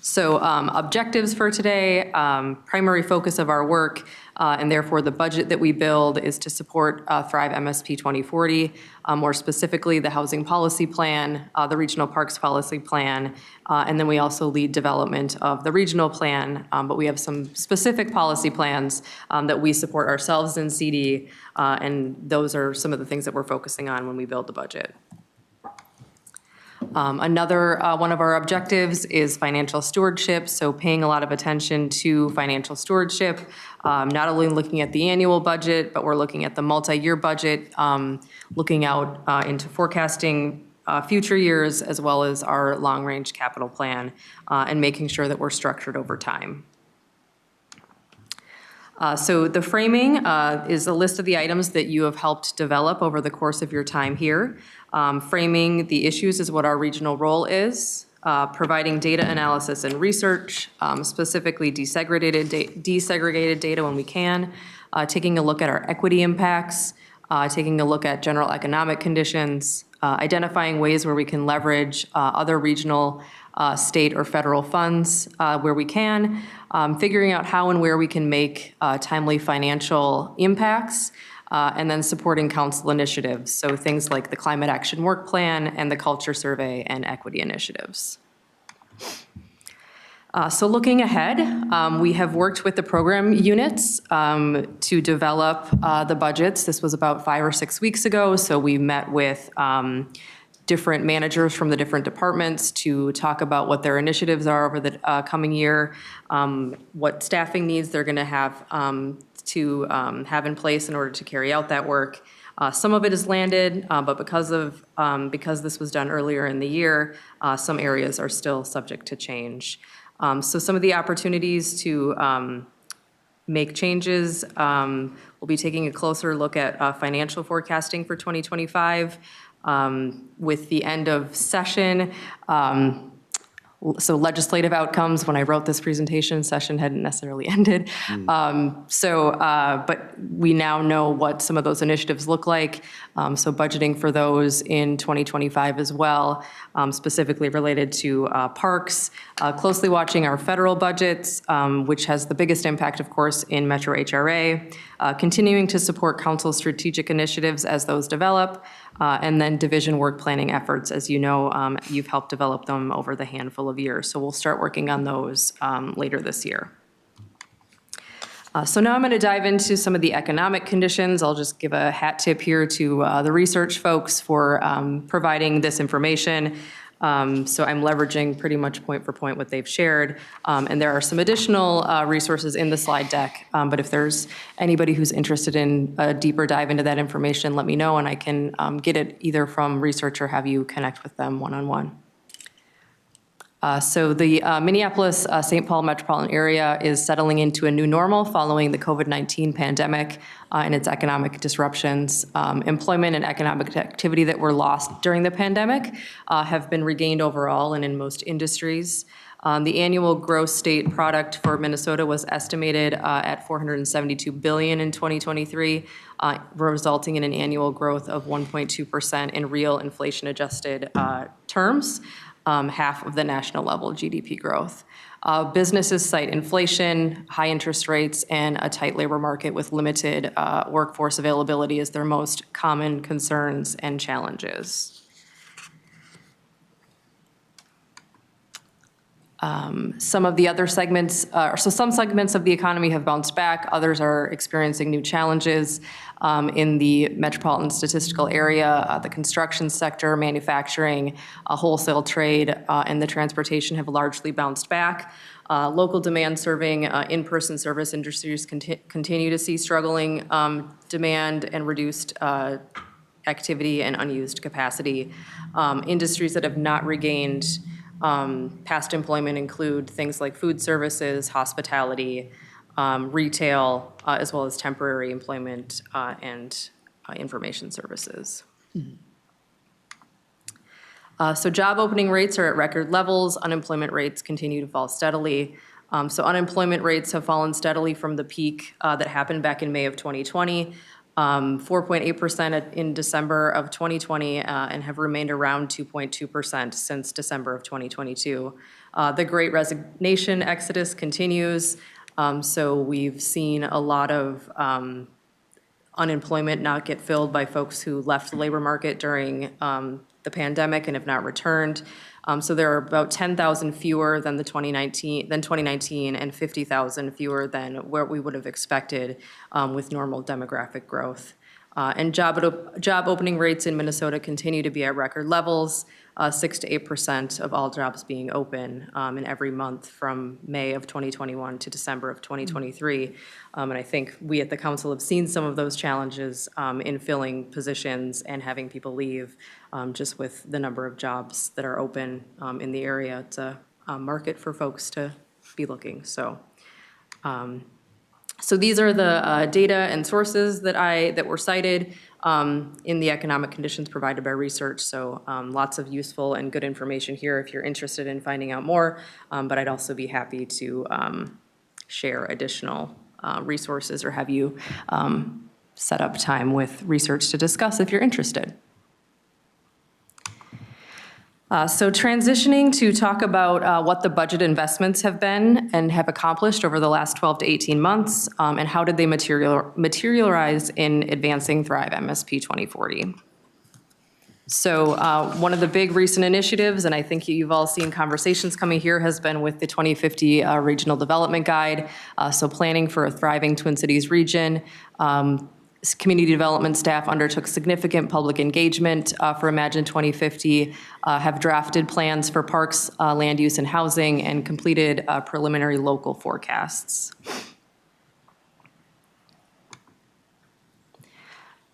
So objectives for today, primary focus of our work and therefore the budget that we build is to support Thrive MSP 2040, more specifically the Housing Policy Plan, the Regional Parks Policy Plan, and then we also lead development of the regional plan, but we have some specific policy plans that we support ourselves in CD, and those are some of the things that we're focusing on when we build the budget. Another one of our objectives is financial stewardship, so paying a lot of attention to financial stewardship, not only looking at the annual budget, but we're looking at the multi-year budget, looking out into forecasting future years, as well as our long-range capital plan, and making sure that we're structured over time. So the framing is a list of the items that you have helped develop over the course of your time here. Framing the issues is what our regional role is. Providing data analysis and research, specifically desegregated data when we can. Taking a look at our equity impacts. Taking a look at general economic conditions. Identifying ways where we can leverage other regional, state, or federal funds where we can, figuring out how and where we can make timely financial impacts, and then supporting council initiatives, so things like the Climate Action Work Plan and the Culture Survey and equity initiatives. So looking ahead, we have worked with the program units to develop the budgets. This was about 5 or 6 weeks ago, so we met with different managers from the different departments to talk about what their initiatives are over the coming year, what staffing needs they're going to have have in place in order to carry out that work. Some of it is landed, but because this was done earlier in the year, some areas are still subject to change. So some of the opportunities to make changes, we'll be taking a closer look at financial forecasting for 2025 with the end of session. So legislative outcomes, when I wrote this presentation, session hadn't necessarily ended. But we now know what some of those initiatives look like. So budgeting for those in 2025 as well, specifically related to parks, closely watching our federal budgets, which has the biggest impact, of course, in Metro HRA, continuing to support council strategic initiatives as those develop, and then division work planning efforts. As you know, you've helped develop them over the handful of years. So we'll start working on those later this year. So now I'm going to dive into some of the economic conditions. I'll just give a hat tip here to the research folks for providing this information. So I'm leveraging pretty much point for point what they've shared. And there are some additional resources in the slide deck. But if there's anybody who's interested in a deeper dive into that information, let me know and I can get it either from research or have you connect with them one-on-one. So the Minneapolis-St. Paul metropolitan area is settling into a new normal following the COVID-19 pandemic and its economic disruptions. Employment and economic activity that were lost during the pandemic have been regained overall and in most industries. The annual gross state product for Minnesota was estimated at $472 billion in 2023, resulting in an annual growth of 1.2% in real inflation-adjusted terms. Half of the national level GDP growth. Businesses cite inflation, high interest rates, and a tight labor market with limited workforce availability as their most common concerns and challenges. Some of the other segments, some segments of the economy have bounced back, others are experiencing new challenges. In the metropolitan statistical area, the construction sector, manufacturing, wholesale trade, and the transportation have largely bounced back. Local demand serving in-person service industries continue to see struggling demand and reduced activity and unused capacity. Industries that have not regained past employment include things like food services, hospitality, retail, as well as temporary employment and information services. So job opening rates are at record levels. Unemployment rates continue to fall steadily. So unemployment rates have fallen steadily from the peak that happened back in May of 2020. 4.8% in December of 2020 and have remained around 2.2% since December of 2022. The Great Resignation exodus continues. So we've seen a lot of unemployment not get filled by folks who left the labor market during the pandemic and have not returned. So there are about 10,000 fewer than 2019 and 50,000 fewer than what we would have expected with normal demographic growth. And job opening rates in Minnesota continue to be at record levels, 6 to 8% of all jobs being open in every month from May of 2021 to December of 2023. And I think we at the council have seen some of those challenges in filling positions and having people leave just with the number of jobs that are open in the area. It's a market for folks to be looking. So these are the data and sources that were cited in the economic conditions provided by research. So lots of useful and good information here if you're interested in finding out more. But I'd also be happy to share additional resources or have you set up time with research to discuss if you're interested. So transitioning to talk about what the budget investments have been and have accomplished over the last 12 to 18 months, and how did they materialize in advancing Thrive MSP 2040. So one of the big recent initiatives, and I think you've all seen conversations coming here, has been with the 2050 Regional Development Guide. So planning for a thriving Twin Cities region. Community development staff undertook significant public engagement for Imagine 2050, have drafted plans for parks, land use, and housing, and completed preliminary local forecasts.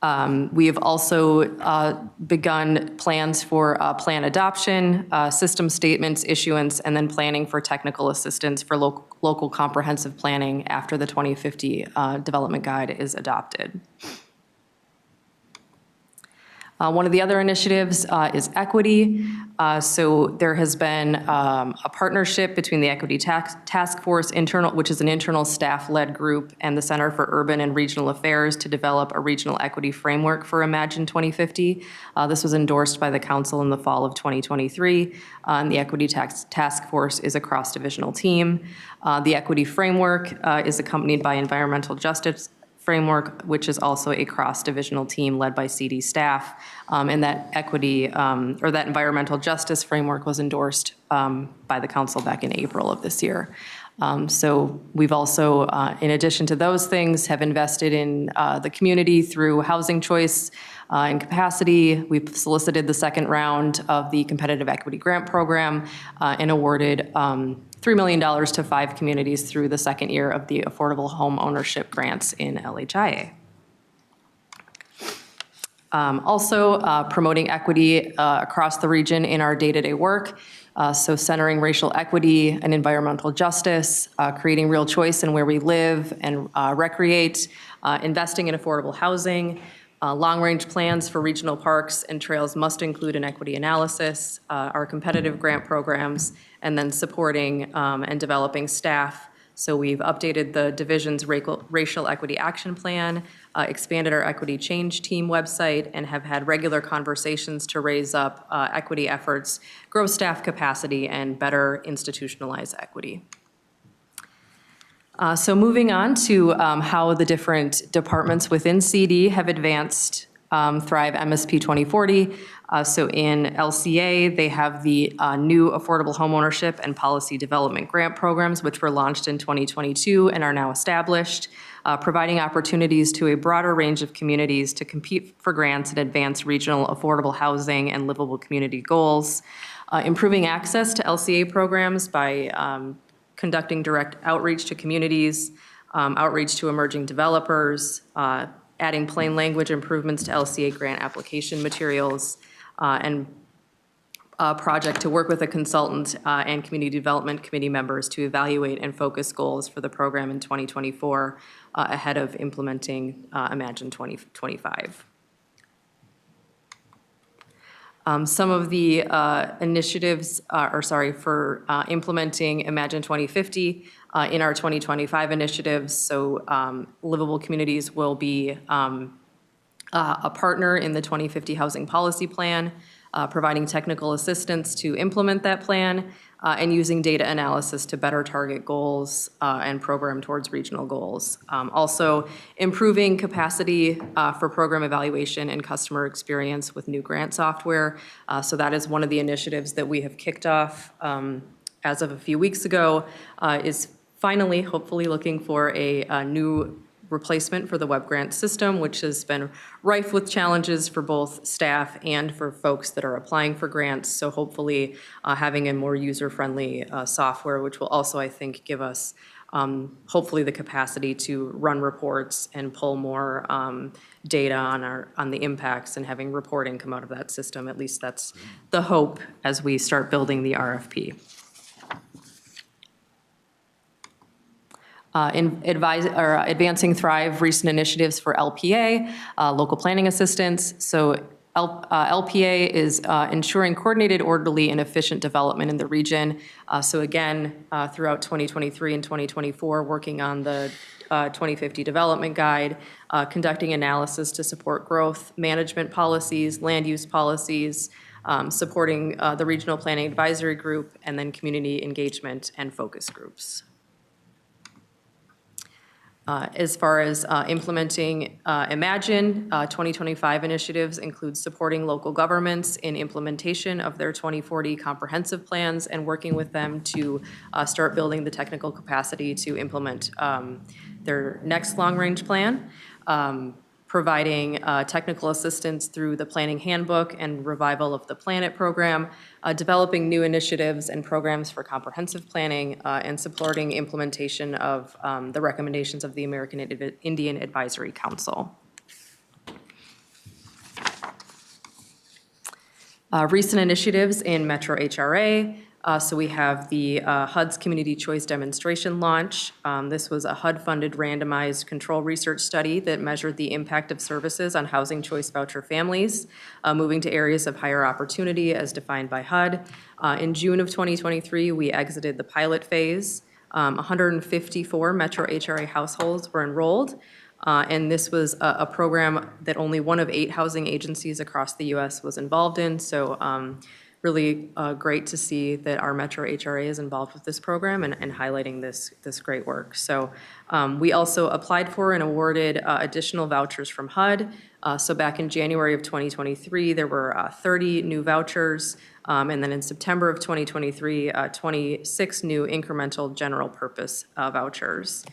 We have also begun plans for plan adoption, system statements issuance, and then planning for technical assistance for local comprehensive planning after the 2050 development guide is adopted. One of the other initiatives is equity. So there has been a partnership between the Equity Task Force, which is an internal staff-led group, and the Center for Urban and Regional Affairs to develop a regional equity framework for Imagine 2050. This was endorsed by the council in the fall of 2023. And the Equity Task Force is a cross-divisional team. The equity framework is accompanied by environmental justice framework, which is also a cross-divisional team led by CD staff. And that equity, or that environmental justice framework was endorsed by the council back in April of this year. So we've also, in addition to those things, have invested in the community through housing choice and capacity. We've solicited the second round of the Competitive Equity Grant Program and awarded $3 million to 5 communities through the second year of the Affordable Home Ownership Grants in LHIA. Also promoting equity across the region in our day-to-day work. So centering racial equity and environmental justice, creating real choice in where we live and recreate, investing in affordable housing. Long-range plans for regional parks and trails must include an equity analysis, our competitive grant programs, and then supporting and developing staff. So we've updated the division's racial equity action plan, expanded our equity change team website, and have had regular conversations to raise up equity efforts, grow staff capacity, and better institutionalize equity. So moving on to how the different departments within CD have advanced Thrive MSP 2040. So in LCA, they have the new Affordable Homeownership and Policy Development Grant Programs, which were launched in 2022 and are now established, providing opportunities to a broader range of communities to compete for grants and advance regional affordable housing and livable community goals, improving access to LCA programs by conducting direct outreach to communities, outreach to emerging developers, adding plain language improvements to LCA grant application materials, and a project to work with a consultant and community development committee members to evaluate and focus goals for the program in 2024 ahead of implementing Imagine 2025. Some of the initiatives, for implementing Imagine 2050 in our 2025 initiatives. So livable communities will be a partner in the 2050 Housing Policy Plan. providing technical assistance to implement that plan, and using data analysis to better target goals and program towards regional goals. Also, improving capacity for program evaluation and customer experience with new grant software. So that is one of the initiatives that we have kicked off as of a few weeks ago, is finally, hopefully, looking for a new replacement for the web grant system, which has been rife with challenges for both staff and for folks that are applying for grants. So hopefully having a more user-friendly software, which will also, I think, give us hopefully the capacity to run reports and pull more data on the impacts and having reporting come out of that system. At least that's the hope as we start building the RFP. Advancing Thrive recent initiatives for LPA, local planning assistance. So LPA is ensuring coordinated, orderly, and efficient development in the region. So again, throughout 2023 and 2024, working on the 2050 Development Guide, conducting analysis to support growth management policies, land use policies, supporting the Regional Planning Advisory Group, and then community engagement and focus groups. As far as implementing Imagine, 2025 initiatives include supporting local governments in implementation of their 2040 comprehensive plans and working with them to start building the technical capacity to implement their next long-range plan. Providing technical assistance through the Planning Handbook and revival of the Planet program, developing new initiatives and programs for comprehensive planning, and supporting implementation of the recommendations of the American Indian Advisory Council. Recent initiatives in Metro HRA. So we have the HUD's Community Choice Demonstration launch. This was a HUD-funded randomized control research study that measured the impact of services on housing choice voucher families, moving to areas of higher opportunity as defined by HUD. In June of 2023, we exited the pilot phase. 154 Metro HRA households were enrolled. And this was a program that only one of 8 housing agencies across the U.S. was involved in. So really great to see that our Metro HRA is involved with this program and highlighting this great work. So we also applied for and awarded additional vouchers from HUD. So back in January of 2023, there were 30 new vouchers. And then in September of 2023, 26 new incremental general purpose vouchers.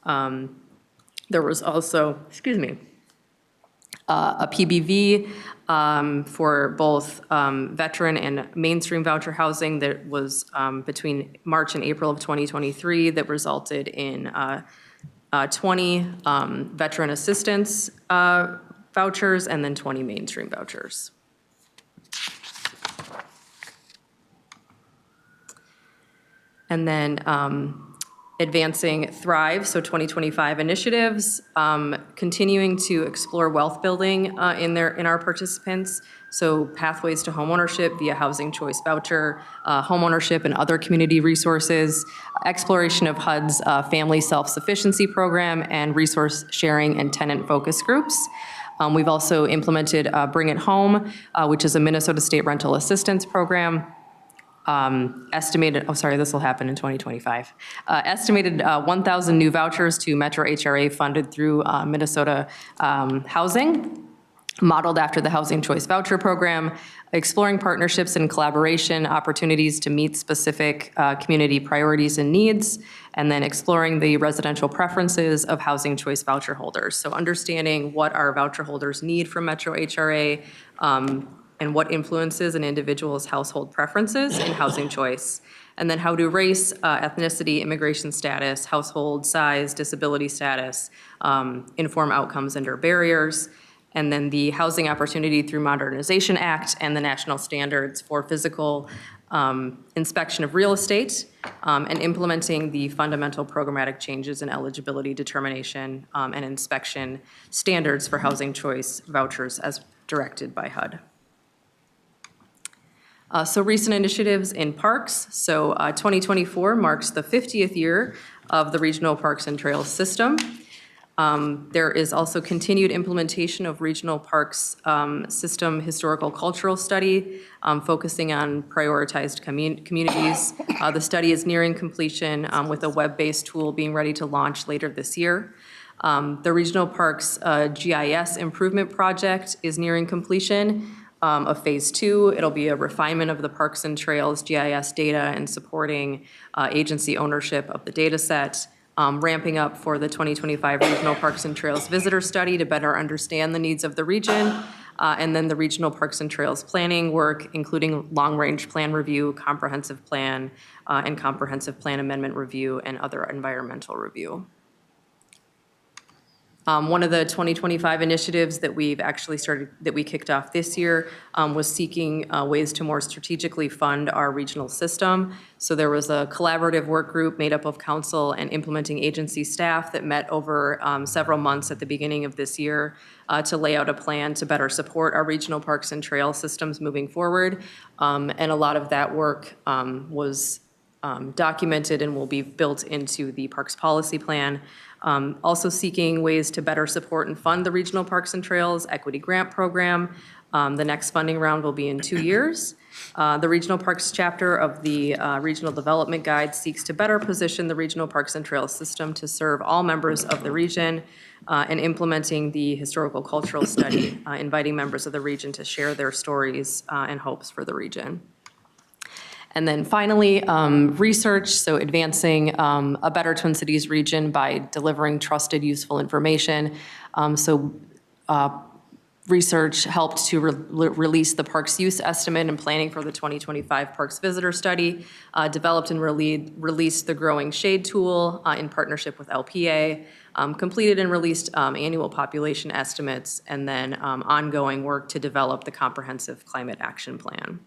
There was also, a PBV for both veteran and mainstream voucher housing that was between March and April of 2023 that resulted in 20 veteran assistance vouchers and then 20 mainstream vouchers. And then advancing Thrive, so 2025 initiatives, continuing to explore wealth building in our participants, so pathways to homeownership via housing choice voucher, homeownership and other community resources, exploration of HUD's family self-sufficiency program, and resource sharing and tenant focus groups. We've also implemented Bring It Home, which is a Minnesota State rental assistance program. Estimated, this will happen in 2025. Estimated 1,000 new vouchers to Metro HRA funded through Minnesota Housing, modeled after the Housing Choice Voucher Program, exploring partnerships and collaboration opportunities to meet specific community priorities and needs, and then exploring the residential preferences of housing choice voucher holders. So understanding what our voucher holders need from Metro HRA, and what influences an individual's household preferences in housing choice. And then how do race, ethnicity, immigration status, household size, disability status inform outcomes and/or barriers. And then the Housing Opportunity Through Modernization Act and the national standards for physical inspection of real estate and implementing the fundamental programmatic changes in eligibility determination and inspection standards for housing choice vouchers as directed by HUD. So recent initiatives in parks. So 2024 marks the 50th year of the Regional Parks and Trails System. There is also continued implementation of regional parks system historical cultural study, focusing on prioritized communities. The study is nearing completion with a web-based tool being ready to launch later this year. The Regional Parks GIS improvement project is nearing completion of phase 2. It'll be a refinement of the Parks and Trails GIS data and supporting agency ownership of the data set. Ramping up for the 2025 Regional Parks and Trails Visitor Study to better understand the needs of the region, and then the Regional Parks and Trails planning work, including long-range plan review, comprehensive plan, and comprehensive plan amendment review, and other environmental review. One of the 2025 initiatives that we've actually that we kicked off this year was seeking ways to more strategically fund our regional system. So there was a collaborative work group made up of council and implementing agency staff that met over several months at the beginning of this year to lay out a plan to better support our regional parks and trail systems moving forward. And a lot of that work was documented and will be built into the Parks Policy Plan. Also seeking ways to better support and fund the Regional Parks and Trails Equity Grant Program. The next funding round will be in 2 years. The Regional Parks chapter of the Regional Development Guide seeks to better position the Regional Parks and Trails system to serve all members of the region and implementing the historical cultural study, inviting members of the region to share their stories and hopes for the region. And then finally, research, so advancing a better Twin Cities region by delivering trusted, useful information. Research helped to release the Parks Use Estimate and planning for the 2025 Parks Visitor Study, developed and released the Growing Shade Tool in partnership with LPA, completed and released annual population estimates, and then ongoing work to develop the Comprehensive Climate Action Plan.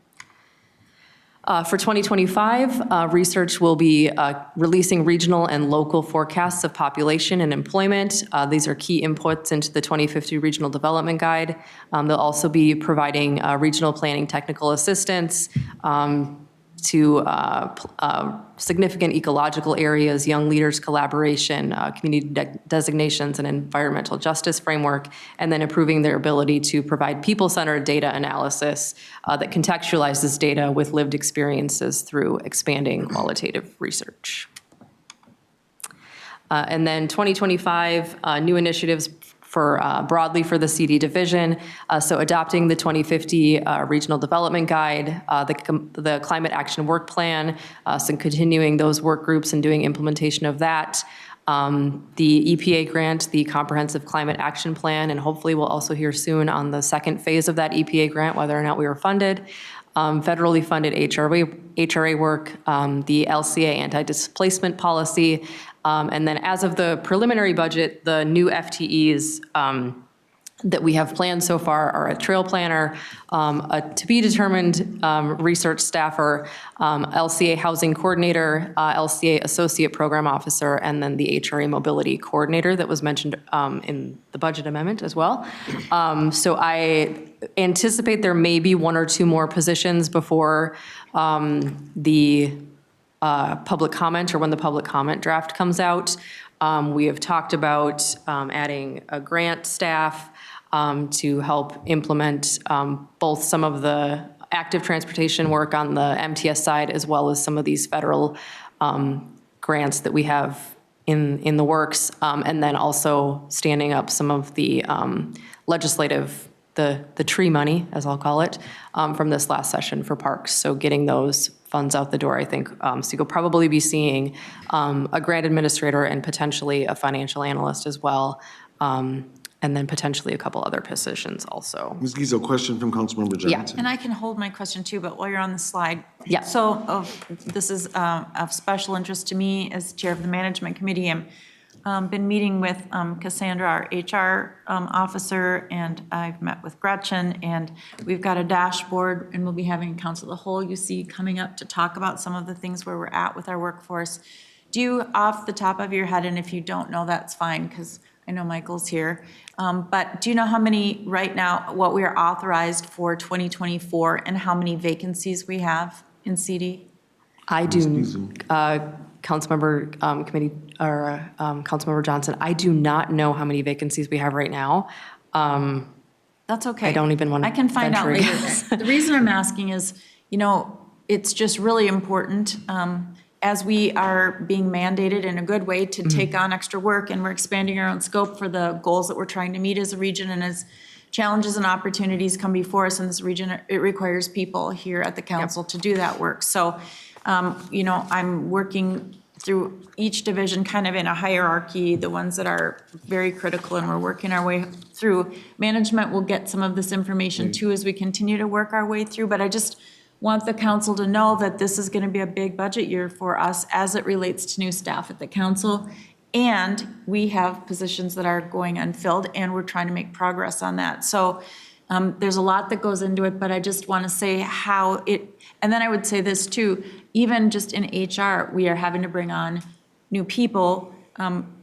For 2025, research will be releasing regional and local forecasts of population and employment. These are key inputs into the 2050 Regional Development Guide. They'll also be providing regional planning technical assistance to significant ecological areas, young leaders collaboration, community designations, and environmental justice framework, and then improving their ability to provide people-centered data analysis that contextualizes data with lived experiences through expanding qualitative research. And then 2025, new initiatives broadly for the CD division. So adopting the 2050 Regional Development Guide, the Climate Action Work Plan, so continuing those work groups and doing implementation of that. The EPA grant, the Comprehensive Climate Action Plan, and hopefully we'll also hear soon on the second phase of that EPA grant, whether or not we were funded. Federally funded HRA work, the LCA anti-displacement policy, and then as of the preliminary budget, the new FTEs that we have planned so far are a trail planner, a to-be-determined research staffer, LCA housing coordinator, LCA associate program officer, and then the HRA mobility coordinator that was mentioned in the budget amendment as well. So I anticipate there may be 1 or 2 more positions before the public comment or when the public comment draft comes out. We have talked about adding a grant staff to help implement both some of the active transportation work on the MTS side as well as some of these federal grants that we have in the works, and then also standing up some of the legislative, the tree money, as I'll call it, from this last session for parks. So getting those funds out the door, I think. So you'll probably be seeing a grant administrator and potentially a financial analyst as well, and then potentially a couple other positions also. Ms. Giesel, question from Councilmember Johnson. And I can hold my question too, but while you're on the slide. Yeah. So this is of special interest to me as Chair of the Management Committee. I've been meeting with Cassandra, our HR officer, and I've met with Gretchen, and we've got a dashboard, and we'll be having Council of the Whole, you see, coming up to talk about some of the things where we're at with our workforce. Do you, off the top of your head, and if you don't know, that's fine, because I know Michael's here, but do you know how many right now, what we are authorized for 2024, and how many vacancies we have in CD? I do, Councilmember Committee Councilmember Johnson, I do not know how many vacancies we have right now. That's okay. I don't even wanna I can find out venture a later. guess. The reason I'm asking is, it's just really important, as we are being mandated in a good way to take on extra work, and we're expanding our own scope for the goals that we're trying to meet as a region, and as challenges and opportunities come before us in this region, it requires people here at the council to do that work. So, I'm working through each division kind of in a hierarchy, the ones that are very critical, and we're working our way through. Management will get some of this information too as we continue to work our way through, but I just want the council to know that this is going to be a big budget year for us as it relates to new staff at the council. And we have positions that are going unfilled, and we're trying to make progress on that. So there's a lot that goes into it, but I just want to say how it, and then I would say this too, even just in HR, we are having to bring on new people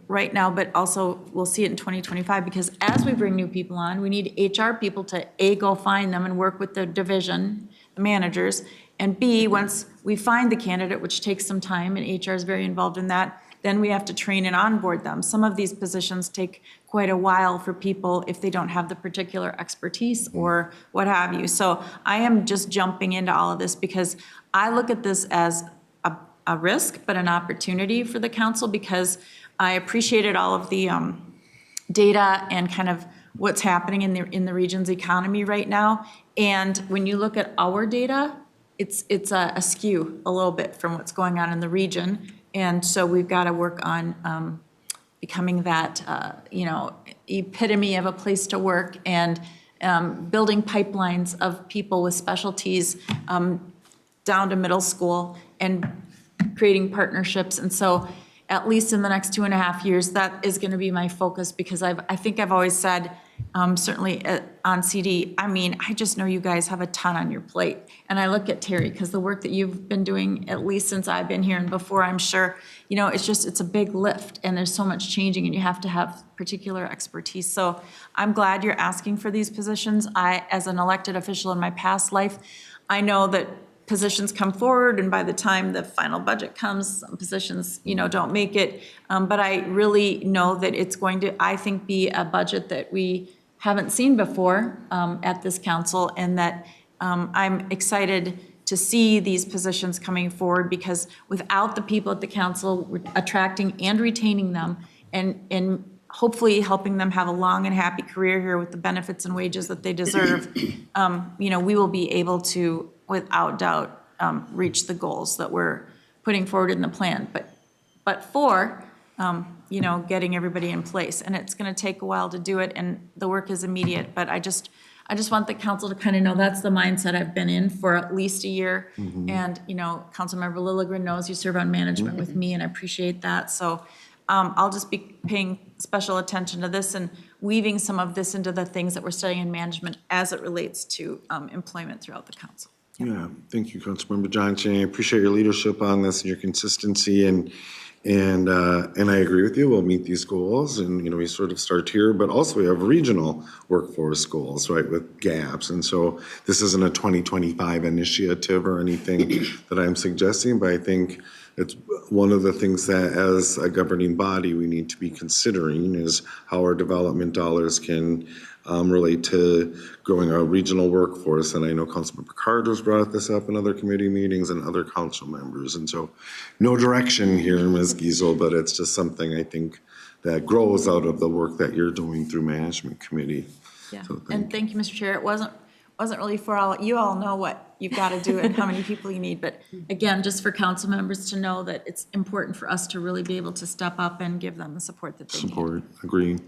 right now, but also we'll see it in 2025, because as we bring new people on, we need HR people to A, go find them and work with the division, the managers, and B, once we find the candidate, which takes some time, and HR is very involved in that, then we have to train and onboard them. Some of these positions take quite a while for people if they don't have the particular expertise or what have you. So I am just jumping into all of this because I look at this as a risk, but an opportunity for the council, because I appreciated all of the data and kind of what's happening in the region's economy right now. And when you look at our data, it's a skew a little bit from what's going on in the region. And so we've got to work on becoming that, epitome of a place to work, and building pipelines of people with specialties down to middle school, and creating partnerships. And so at least in the next 2.5 years, that is going to be my focus, because I think I've always said, certainly on CD, I just know you guys have a ton on your plate. And I look at Terri, because the work that you've been doing, at least since I've been here and before, I'm sure, it's a big lift, and there's so much changing, and you have to have particular expertise. So I'm glad you're asking for these positions. As an elected official in my past life, I know that positions come forward, and by the time the final budget comes, some positions, don't make it. But I really know that it's going to, I think, be a budget that we haven't seen before at this council, and that I'm excited to see these positions coming forward, because without the people at the council, we're attracting and retaining them, and hopefully helping them have a long and happy career here with the benefits and wages that they deserve, we will be able to, without doubt, reach the goals that we're putting forward in the plan. But for, getting everybody in place. And it's going to take a while to do it, and the work is immediate. But I just want the council to kind of know that's the mindset I've been in for at least a year. And, Councilmember Lilligren knows you serve on management with me, and I appreciate that. So I'll just be paying special attention to this and weaving some of this into the things that we're studying in management as it relates to employment throughout the council. Yeah, thank you, Councilmember Johnson. I appreciate your leadership on this and your consistency, and I agree with you. We'll meet these goals, and we sort of start here, but also we have regional workforce goals, right, with gaps. And so this isn't a 2025 initiative or anything that I'm suggesting, but I think it's one of the things that, as a governing body, we need to be considering is how our development dollars can relate to growing our regional workforce. And I know Councilmember Carter's brought this up in other committee meetings and other council members. And so no direction here, Ms. Giesel, but it's just something I think that grows out of the work that you're doing through Management Committee. Yeah, So and thank you, Mr. Chair. It wasn't really for all, you all know what you've got to do and how many people you need. But again, just for council members to know that it's important for us to really be able to step up and give them the support that they need. Support, agree.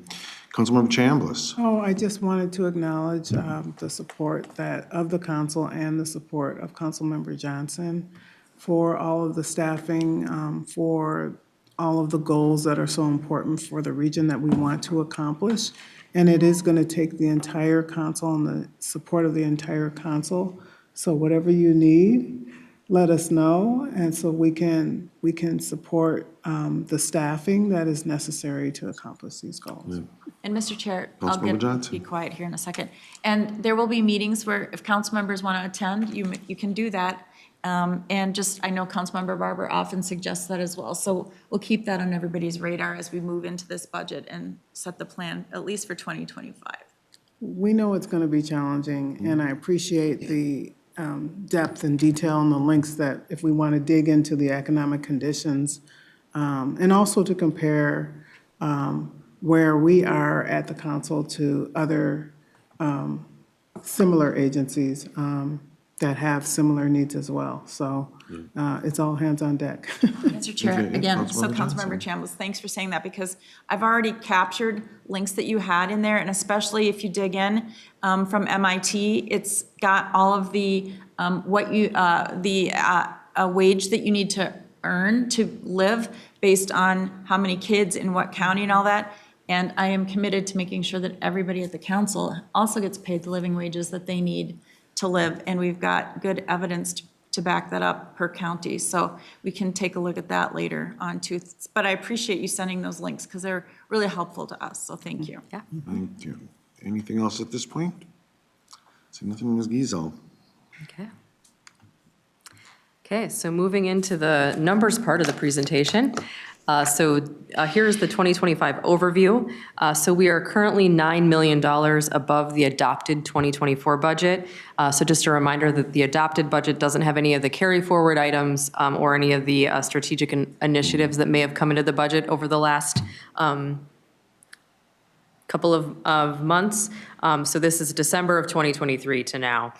Councilmember Chambliss. Oh, I just wanted to acknowledge the support of the council and the support of Councilmember Johnson for all of the staffing, for all of the goals that are so important for the region that we want to accomplish. And it is going to take the entire council and the support of the entire council. So whatever you need, let us know, and so we can support the staffing that is necessary to accomplish these goals. And Mr. Chair, Councilmember Johnson. be quiet here in a second. And there will be meetings where if council members want to attend, you can do that. And just, I know Councilmember Barber often suggests that as well. So we'll keep that on everybody's radar as we move into this budget and set the plan, at least for 2025. We know it's going to be challenging, and I appreciate the depth and detail and the links that if we want to dig into the economic conditions, and also to compare where we are at the council to other similar agencies that have similar needs as well. So it's all hands on deck. Mr. Chair, Okay, again, so Councilmember Johnson. Councilmember Chambliss, thanks for saying that, because I've already captured links that you had in there, and especially if you dig in from MIT, it's got all of the, a wage that you need to earn to live based on how many kids in what county and all that. And I am committed to making sure that everybody at the council also gets paid the living wages that they need to live. And we've got good evidence to back that up per county. So we can take a look at that later on too. But I appreciate you sending those links because they're really helpful to us. So thank you. Yeah. Thank you. Anything else at this point? See nothing, Ms. Giesel. Okay. Okay, so moving into the numbers part of the presentation. Here's the 2025 overview. So we are currently $9 million above the adopted 2024 budget. So just a reminder that the adopted budget doesn't have any of the carry forward items or any of the strategic initiatives that may have come into the budget over the last couple of months. So this is December of 2023 to now.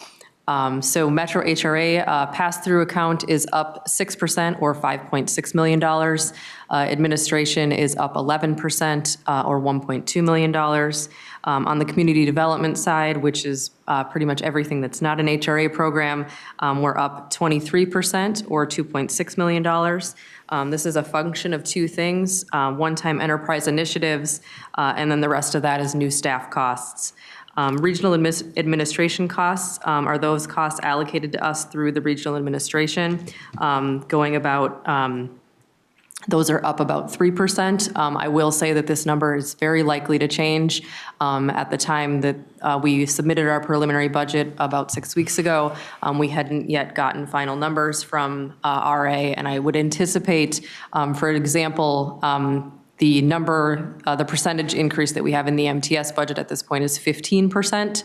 So Metro HRA pass-through account is up 6% or $5.6 million. Administration is up 11% or $1.2 million. On the community development side, which is pretty much everything that's not an HRA program, we're up 23% or $2.6 million. This is a function of two things, one-time enterprise initiatives, and then the rest of that is new staff costs. Regional administration costs are those costs allocated to us through the regional administration, those are up about 3%. I will say that this number is very likely to change. At the time that we submitted our preliminary budget about 6 weeks ago, we hadn't yet gotten final numbers from RA, and I would anticipate, for example, the percentage increase that we have in the MTS budget at this point is 15%.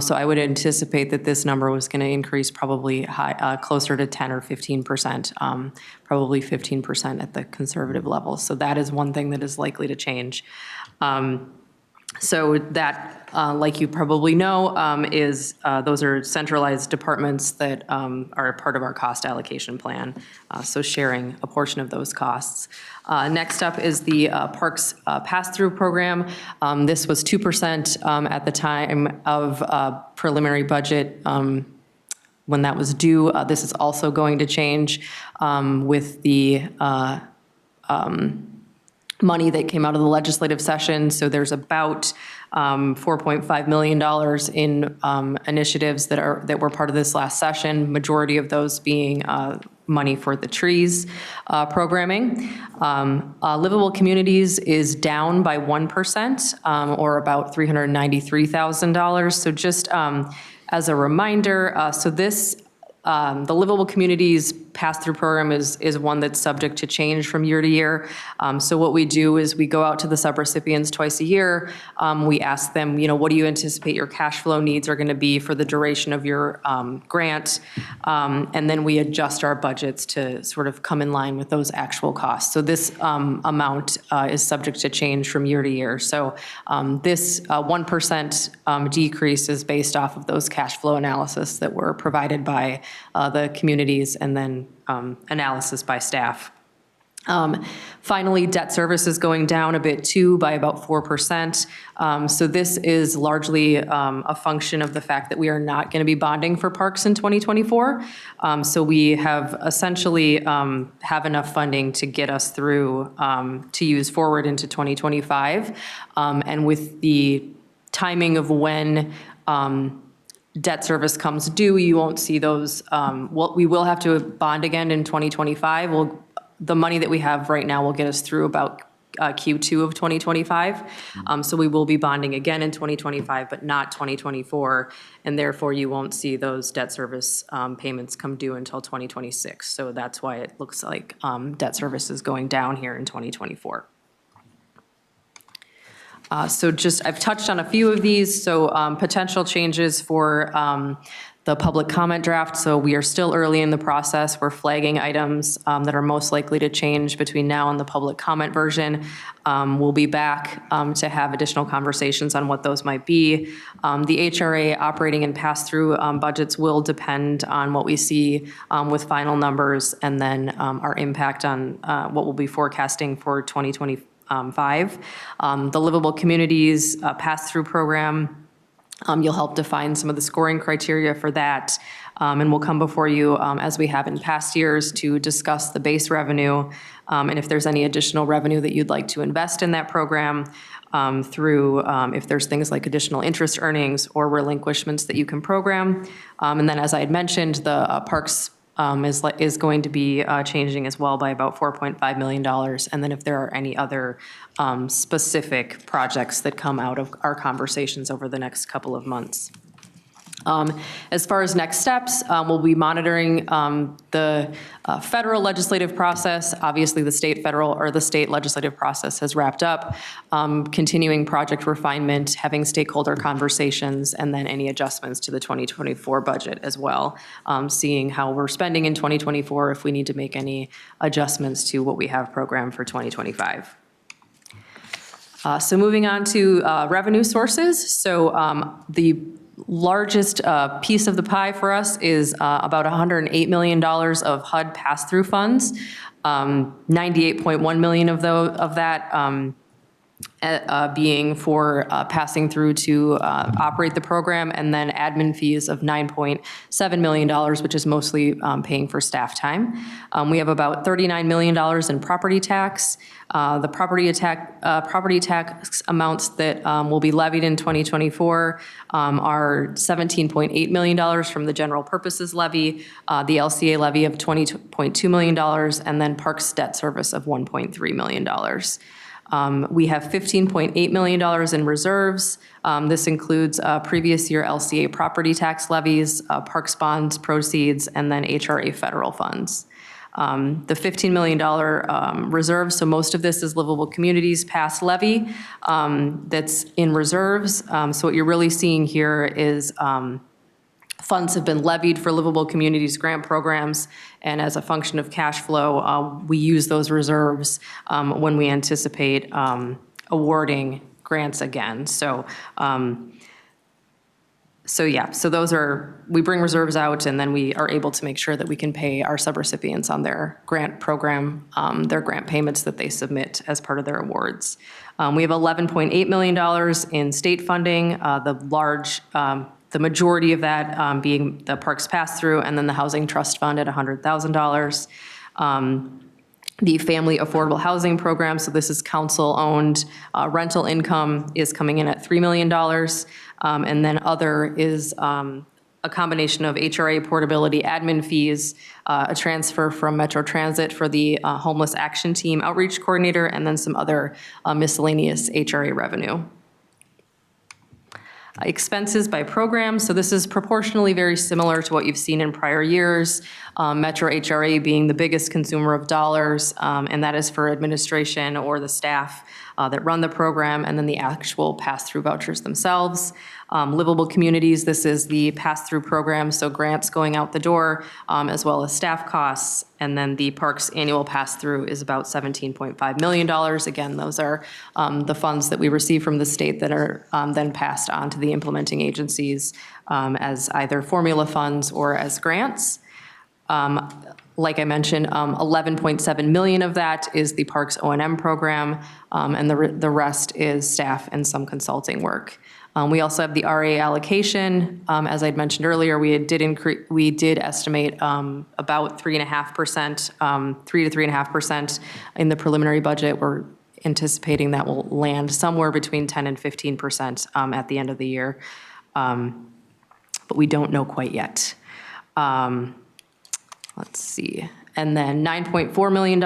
So I would anticipate that this number was going to increase probably closer to 10 or 15%, probably 15% at the conservative level. So that is one thing that is likely to change. So that, like you probably know, those are centralized departments that are part of our cost allocation plan, so sharing a portion of those costs. Next up is the Parks Pass-Through Program. This was 2% at the time of preliminary budget when that was due. This is also going to change with the money that came out of the legislative session. So there's about $4.5 million in initiatives that were part of this last session, majority of those being money for the trees programming. Livable Communities is down by 1% or about $393,000. So just as a reminder, the Livable Communities pass-through program is one that's subject to change from year to year. So what we do is we go out to the subrecipients twice a year. We ask them, what do you anticipate your cash flow needs are going to be for the duration of your grant? And then we adjust our budgets to sort of come in line with those actual costs. So this amount is subject to change from year to year. So this 1% decrease is based off of those cash flow analysis that were provided by the communities and then analysis by staff. Finally, debt service is going down a bit too, by about 4%. So this is largely a function of the fact that we are not going to be bonding for parks in 2024. So we have essentially have enough funding to get us through to use forward into 2025. And with the timing of when debt service comes due, you won't see those. We will have to bond again in 2025. The money that we have right now will get us through about Q2 of 2025. So we will be bonding again in 2025, but not 2024, and therefore you won't see those debt service payments come due until 2026. So that's why it looks like debt service is going down here in 2024. So just, I've touched on a few of these, so potential changes for the public comment draft. So we are still early in the process. We're flagging items that are most likely to change between now and the public comment version. We'll be back to have additional conversations on what those might be. The HRA operating and pass-through budgets will depend on what we see with final numbers, and then our impact on what we'll be forecasting for 2025. The Livable Communities pass-through program, you'll help define some of the scoring criteria for that. And we'll come before you, as we have in past years, to discuss the base revenue, and if there's any additional revenue that you'd like to invest in that program, through if there's things like additional interest earnings or relinquishments that you can program. And then, as I had mentioned, the parks is going to be changing as well by about $4.5 million. And then if there are any other specific projects that come out of our conversations over the next couple of months. As far as next steps, we'll be monitoring the federal legislative process. Obviously, the state legislative process has wrapped up. Continuing project refinement, having stakeholder conversations, and then any adjustments to the 2024 budget as well. Seeing how we're spending in 2024, if we need to make any adjustments to what we have programmed for 2025. So moving on to revenue sources. So the largest piece of the pie for us is about $108 million of HUD pass-through funds. 98.1 million of that being for passing through to operate the program, and then admin fees of $9.7 million, which is mostly paying for staff time. We have about $39 million in property tax. The property tax amounts that will be levied in 2024 are $17.8 million from the general purposes levy, the LCA levy of $20.2 million, and then parks debt service of $1.3 million. We have $15.8 million in reserves. This includes previous year LCA property tax levies, parks bonds proceeds, and then HRA federal funds. The $15 million reserve, so most of this is Livable Communities past levy that's in reserves. So what you're really seeing here is funds have been levied for Livable Communities grant programs, and as a function of cash flow, we use those reserves when we anticipate awarding grants again. So those are, we bring reserves out, and then we are able to make sure that we can pay our subrecipients on their grant program, their grant payments that they submit as part of their awards. We have $11.8 million in state funding, the majority of that being the Parks Pass-Through, and then the Housing Trust Fund at $100,000. The Family Affordable Housing Program, so this is council-owned rental income, is coming in at $3 million. And then other is a combination of HRA portability admin fees, a transfer from Metro Transit for the Homeless Action Team Outreach Coordinator, and then some other miscellaneous HRA revenue. Expenses by program, so this is proportionally very similar to what you've seen in prior years. Metro HRA being the biggest consumer of dollars, and that is for administration or the staff that run the program, and then the actual pass-through vouchers themselves. Livable Communities, this is the pass-through program, so grants going out the door, as well as staff costs. And then the Parks annual pass-through is about $17.5 million. Again, those are the funds that we receive from the state that are then passed on to the implementing agencies as either formula funds or as grants. Like I mentioned, 11.7 million of that is the Parks O&M program, and the rest is staff and some consulting work. We also have the RA allocation. As I'd mentioned earlier, we did estimate about 3.5%, 3 to 3.5% in the preliminary budget. We're anticipating that will land somewhere between 10 and 15% at the end of the year, but we don't know quite yet. Let's see. And then $9.4 million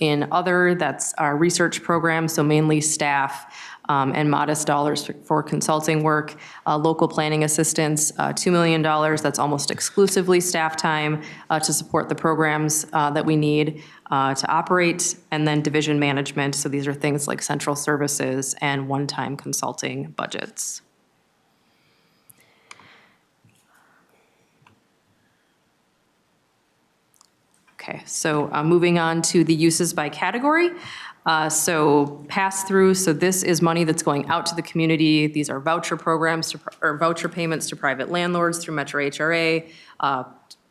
in other, that's our research program, so mainly staff, and modest dollars for consulting work. Local planning assistance, $2 million, that's almost exclusively staff time to support the programs that we need to operate. And then division management, so these are things like central services and one-time consulting budgets. Okay, so moving on to the uses by category. So pass-through, so this is money that's going out to the community. These are voucher programs or voucher payments to private landlords through Metro HRA,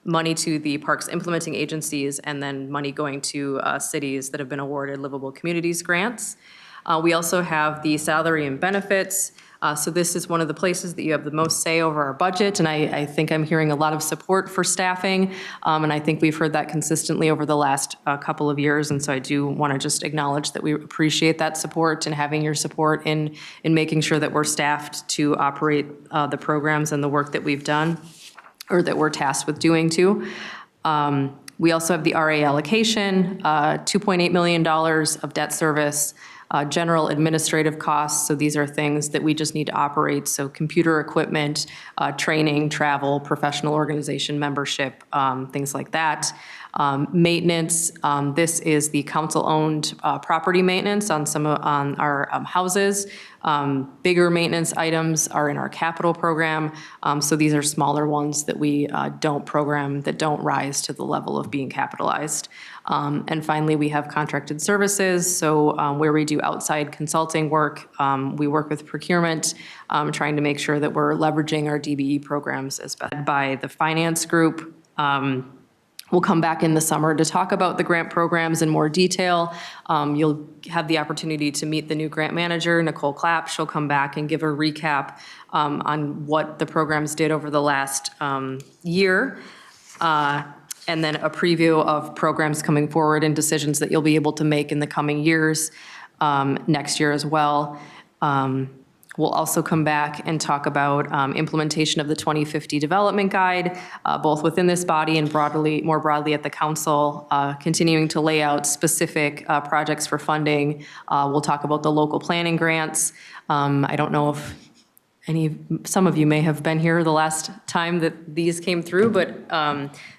money to the parks implementing agencies, and then money going to cities that have been awarded livable communities grants. We also have the salary and benefits. So this is one of the places that you have the most say over our budget, and I think I'm hearing a lot of support for staffing, and I think we've heard that consistently over the last couple of years, and so I do want to just acknowledge that we appreciate that support and having your support in making sure that we're staffed to operate the programs and the work that we've done, or that we're tasked with doing too. We also have the RA allocation, $2.8 million of debt service, general administrative costs, so these are things that we just need to operate, so computer equipment, training, travel, professional organization membership, things like that. Maintenance, this is the council-owned property maintenance on on our houses. Bigger maintenance items are in our capital program, so these are smaller ones that we don't program, that don't rise to the level of being capitalized. And finally, we have contracted services, so where we do outside consulting work, we work with procurement, trying to make sure that we're leveraging our DBE programs as best by the finance group. We'll come back in the summer to talk about the grant programs in more detail. You'll have the opportunity to meet the new grant manager, Nicole Clapp. She'll come back and give a recap on what the programs did over the last year. And then a preview of programs coming forward and decisions that you'll be able to make in the coming years, next year as well. We'll also come back and talk about implementation of the 2050 Development Guide, both within this body and more broadly at the council, continuing to lay out specific projects for funding. We'll talk about the local planning grants. I don't know if some of you may have been here the last time that these came through, but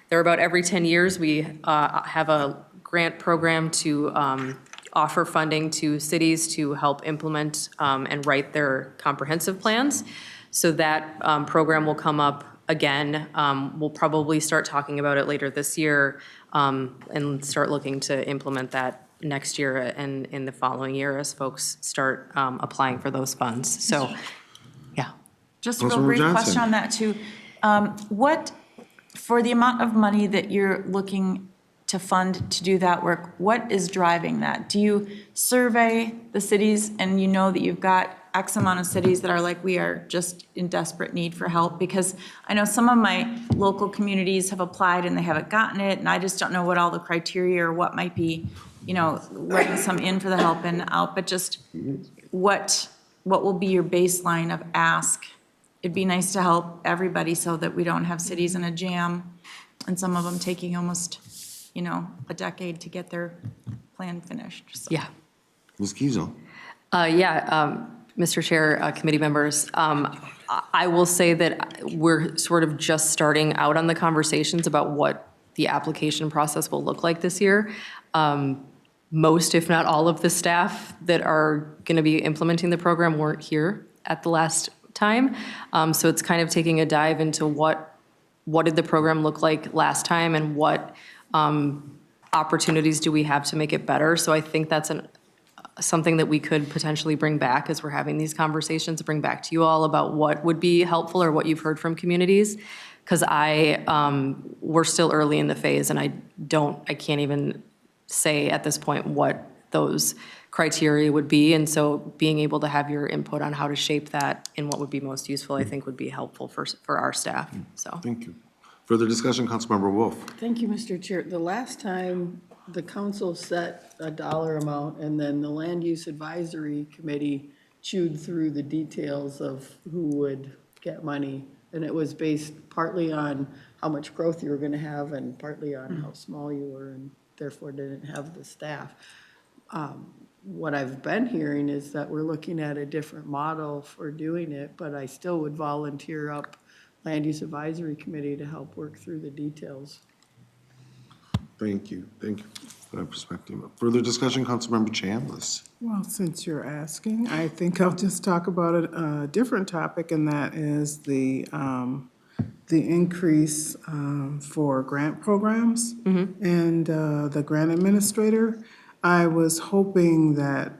they're about every 10 years. We have a grant program to offer funding to cities to help implement and write their comprehensive plans. So that program will come up again. We'll probably start talking about it later this year and start looking to implement that next year and in the following year as folks start applying for those funds. So, yeah. Just a real Councilmember brief Johnson. question on that too. What, for the amount of money that you're looking to fund to do that work, what is driving that? Do you survey the cities and you know that you've got X amount of cities that are like, we are just in desperate need for help? Because I know some of my local communities have applied and they haven't gotten it, and I just don't know what all the criteria or what might be, letting some in for the help and out, but just what will be your baseline of ask? It'd be nice to help everybody so that we don't have cities in a jam and some of them taking almost a decade to get their plan finished. So. Yeah. Ms. Giesel. Mr. Chair, committee members, I will say that we're sort of just starting out on the conversations about what the application process will look like this year. Most, if not all of the staff that are going to be implementing the program weren't here at the last time. So it's kind of taking a dive into what did the program look like last time and what opportunities do we have to make it better. So I think that's something that we could potentially bring back as we're having these conversations, bring back to you all about what would be helpful or what you've heard from communities. Because we're still early in the phase and I can't even say at this point what those criteria would be. And so being able to have your input on how to shape that and what would be most useful, I think would be helpful for our staff, so. Thank you. Further discussion, Councilmember Wolf. Thank you, Mr. Chair. The last time the council set a dollar amount and then the Land Use Advisory Committee chewed through the details of who would get money And it was based partly on how much growth you were gonna have and partly on how small you were and therefore didn't have the staff. What I've been hearing is that we're looking at a different model for doing it, but I still would volunteer up Land Use Advisory Committee to help work through the details. Thank you for that perspective. Further discussion, Councilmember Chambliss. Well, since you're asking, I think I'll just talk about a different topic, and that is the increase for grant programs and the grant administrator. I was hoping that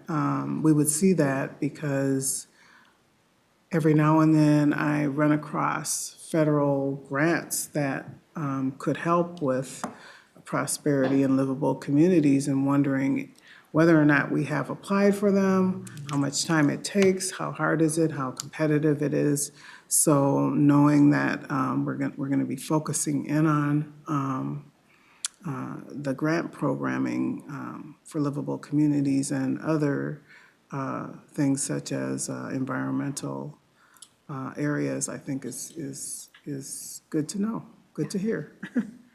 we would see that because every now and then I run across federal grants that could help with prosperity and livable communities, and wondering whether or not we have applied for them, how much time it takes, how hard is it, how competitive it is. So knowing that we're going to be focusing in on the grant programming for livable communities and other things such as environmental areas, I think is good to know, good to hear.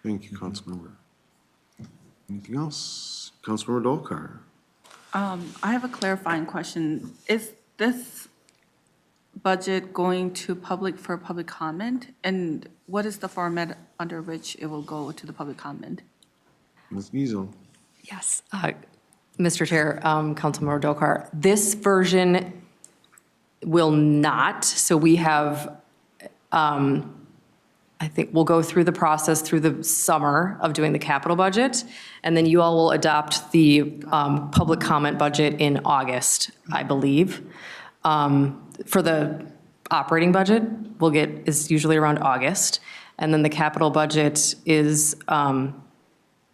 Thank you, Councilmember. Anything else? Councilmember Dolkar. I have a clarifying question. Is this budget going to public for public comment? And what is the format under which it will go to the public comment? Ms. Giesel. Yes. Mr. Chair, Councilmember Dokar, this version will not. So we have, I think we'll go through the process through the summer of doing the capital budget, and then you all will adopt the public comment budget in August, I believe. For the operating budget, is usually around August, and then the capital budget is,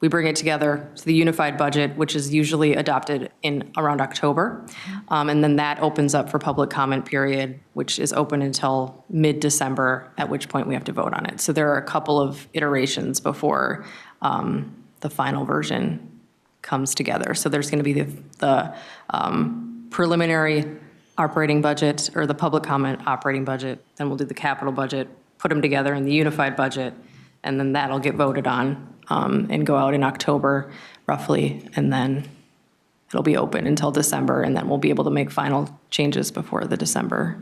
we bring it together to the unified budget, which is usually adopted in around October. And then that opens up for public comment period, which is open until mid-December, at which point we have to vote on it. So there are a couple of iterations before the final version comes together. So there's going to be the preliminary operating budget, or the public comment operating budget, then we'll do the capital budget, put them together in the unified budget, and then that'll get voted on and go out in October roughly, and then it'll be open until December, and then we'll be able to make final changes before the December.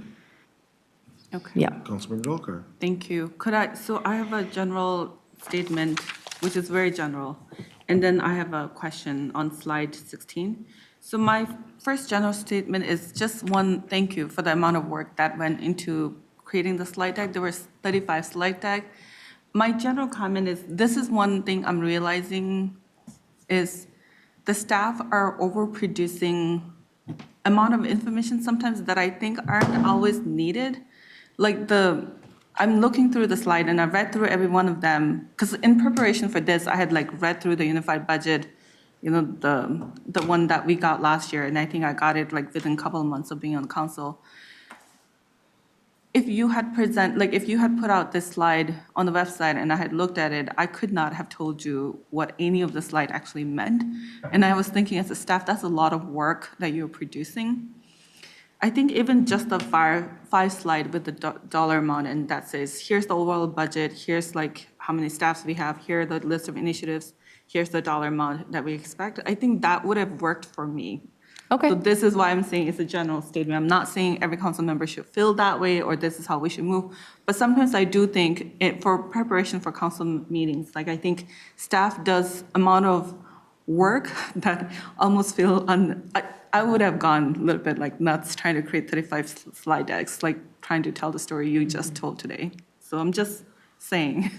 Okay. Yeah. Councilmember Dolkar. Thank you. So I have a general statement, which is very general, and then I have a question on slide 16. So my first general statement is just one thank you for the amount of work that went into creating the slide deck. There was 35 slide deck. My general comment is, this is one thing I'm realizing is the staff are overproducing amount of information sometimes that I think aren't always needed. Like I'm looking through the slide and I read through every one of them, because in preparation for this, I had read through the unified budget, the one that we got last year, and I think I got it within a couple of months of being on council. If you had put out this slide on the website and I had looked at it, I could not have told you what any of the slide actually meant. And I was thinking as a staff, that's a lot of work that you're producing. I think even just the five slide with the dollar amount, and that says, here's the overall budget, here's how many staffs we have, here are the list of initiatives, here's the dollar amount that we expect. I think that would have worked for me. Okay. So this is why I'm saying it's a general statement. I'm not saying every council member should feel that way or this is how we should move. But sometimes I do think for preparation for council meetings, I think staff does amount of work that almost feel, I would have gone a little bit nuts trying to create 35 slide decks, trying to tell the story you just told today. So I'm just saying,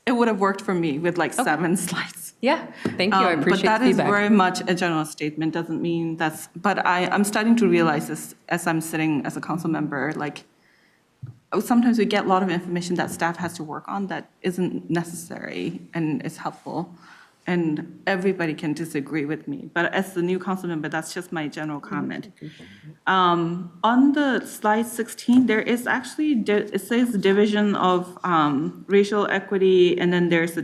it would have worked for me with 7 slides. Yeah, thank you. I appreciate the But that is feedback. very much a general statement, doesn't mean but I'm starting to realize this as I'm sitting as a council member, sometimes we get a lot of information that staff has to work on that isn't necessary and is helpful. And everybody can disagree with me. But as the new council member, that's just my general comment. On the slide 16, there is actually, it says division of racial equity, and then there's the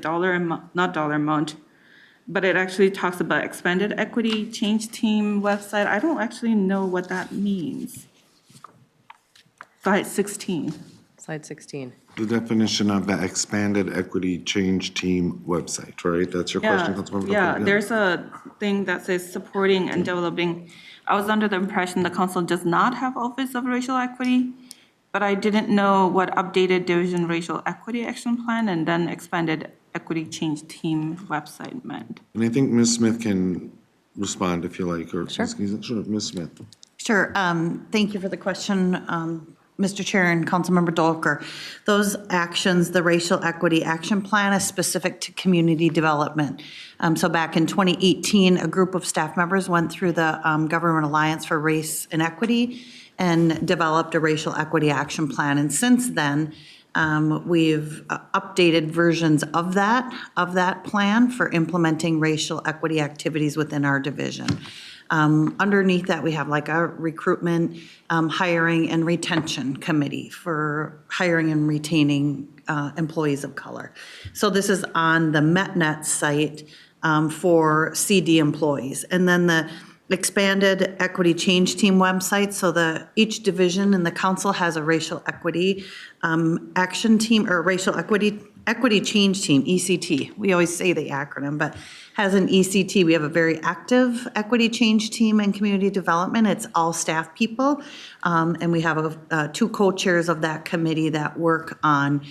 not dollar amount, but it actually talks about expanded equity change team website. I don't actually know what that means. Slide 16. Slide 16. The definition of the expanded equity change team website, right? That's your question, Councilmember? Yeah, Dvorak? there's a thing that says supporting and developing. I was under the impression the council does not have Office of Racial Equity, but I didn't know what updated Division Racial Equity Action Plan and then expanded equity change team website meant. And I think Ms. Smith can respond if you like, or Sure. Ms. Giesel. Sure, Ms. Smith. Sure. Thank you for the question, Mr. Chair and Councilmember Dvorak. Those actions, the Racial Equity Action Plan is specific to community development. So back in 2018, a group of staff members went through the Government Alliance for Race and Equity and developed a Racial Equity Action Plan. And since then, we've updated versions of that plan for implementing racial equity activities within our division. Underneath that, we have like a recruitment, hiring and retention committee for hiring and retaining employees of color. So this is on the MetNet site for CD employees. And then the expanded equity change team website. So each division in the council has a racial equity action team or racial equity change team, ECT. We always say the acronym, but has an ECT. We have a very active equity change team in community development. It's all staff people. And we have two co-chairs of that committee that work on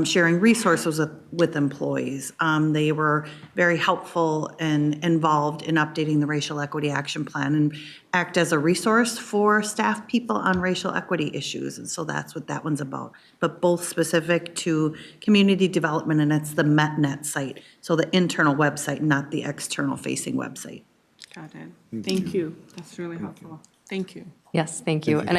sharing resources with employees. They were very helpful and involved in updating the Racial Equity Action Plan and act as a resource for staff people on racial equity issues. And so that's what that one's about. But both specific to community development, and it's the MetNet site. So the internal website, not the external facing website. Got it. Thank you. That's really helpful. Thank you. Yes, thank you. And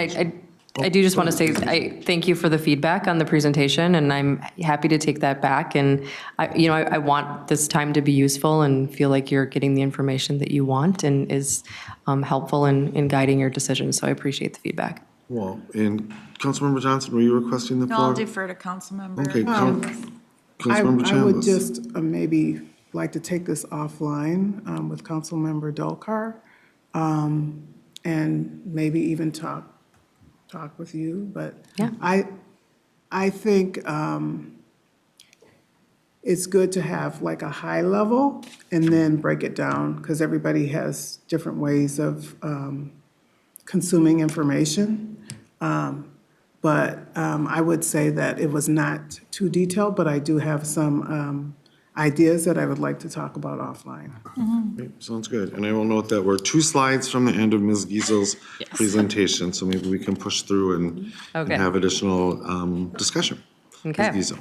I do just want to say, I thank you for the feedback on the presentation, and I'm happy to take that back. And I want this time to be useful and feel like you're getting the information that you want and is helpful in guiding your decisions. So I appreciate the feedback. Well, and Councilmember Johnson, were you requesting the No, floor? I'll defer to Councilmember. Okay, I Councilmember would Chambliss. just maybe like to take this offline with Councilmember Dvorak, and maybe even talk with you, but Yeah. I think it's good to have like a high level and then break it down, because everybody has different ways of consuming information. But I would say that it was not too detailed, but I do have some ideas that I would like to talk about offline. Okay, sounds good. And I will note that we're 2 slides from the end of Ms. Giesel's presentation, so maybe we can push through and Okay. have additional discussion. Okay. Ms. Giesel.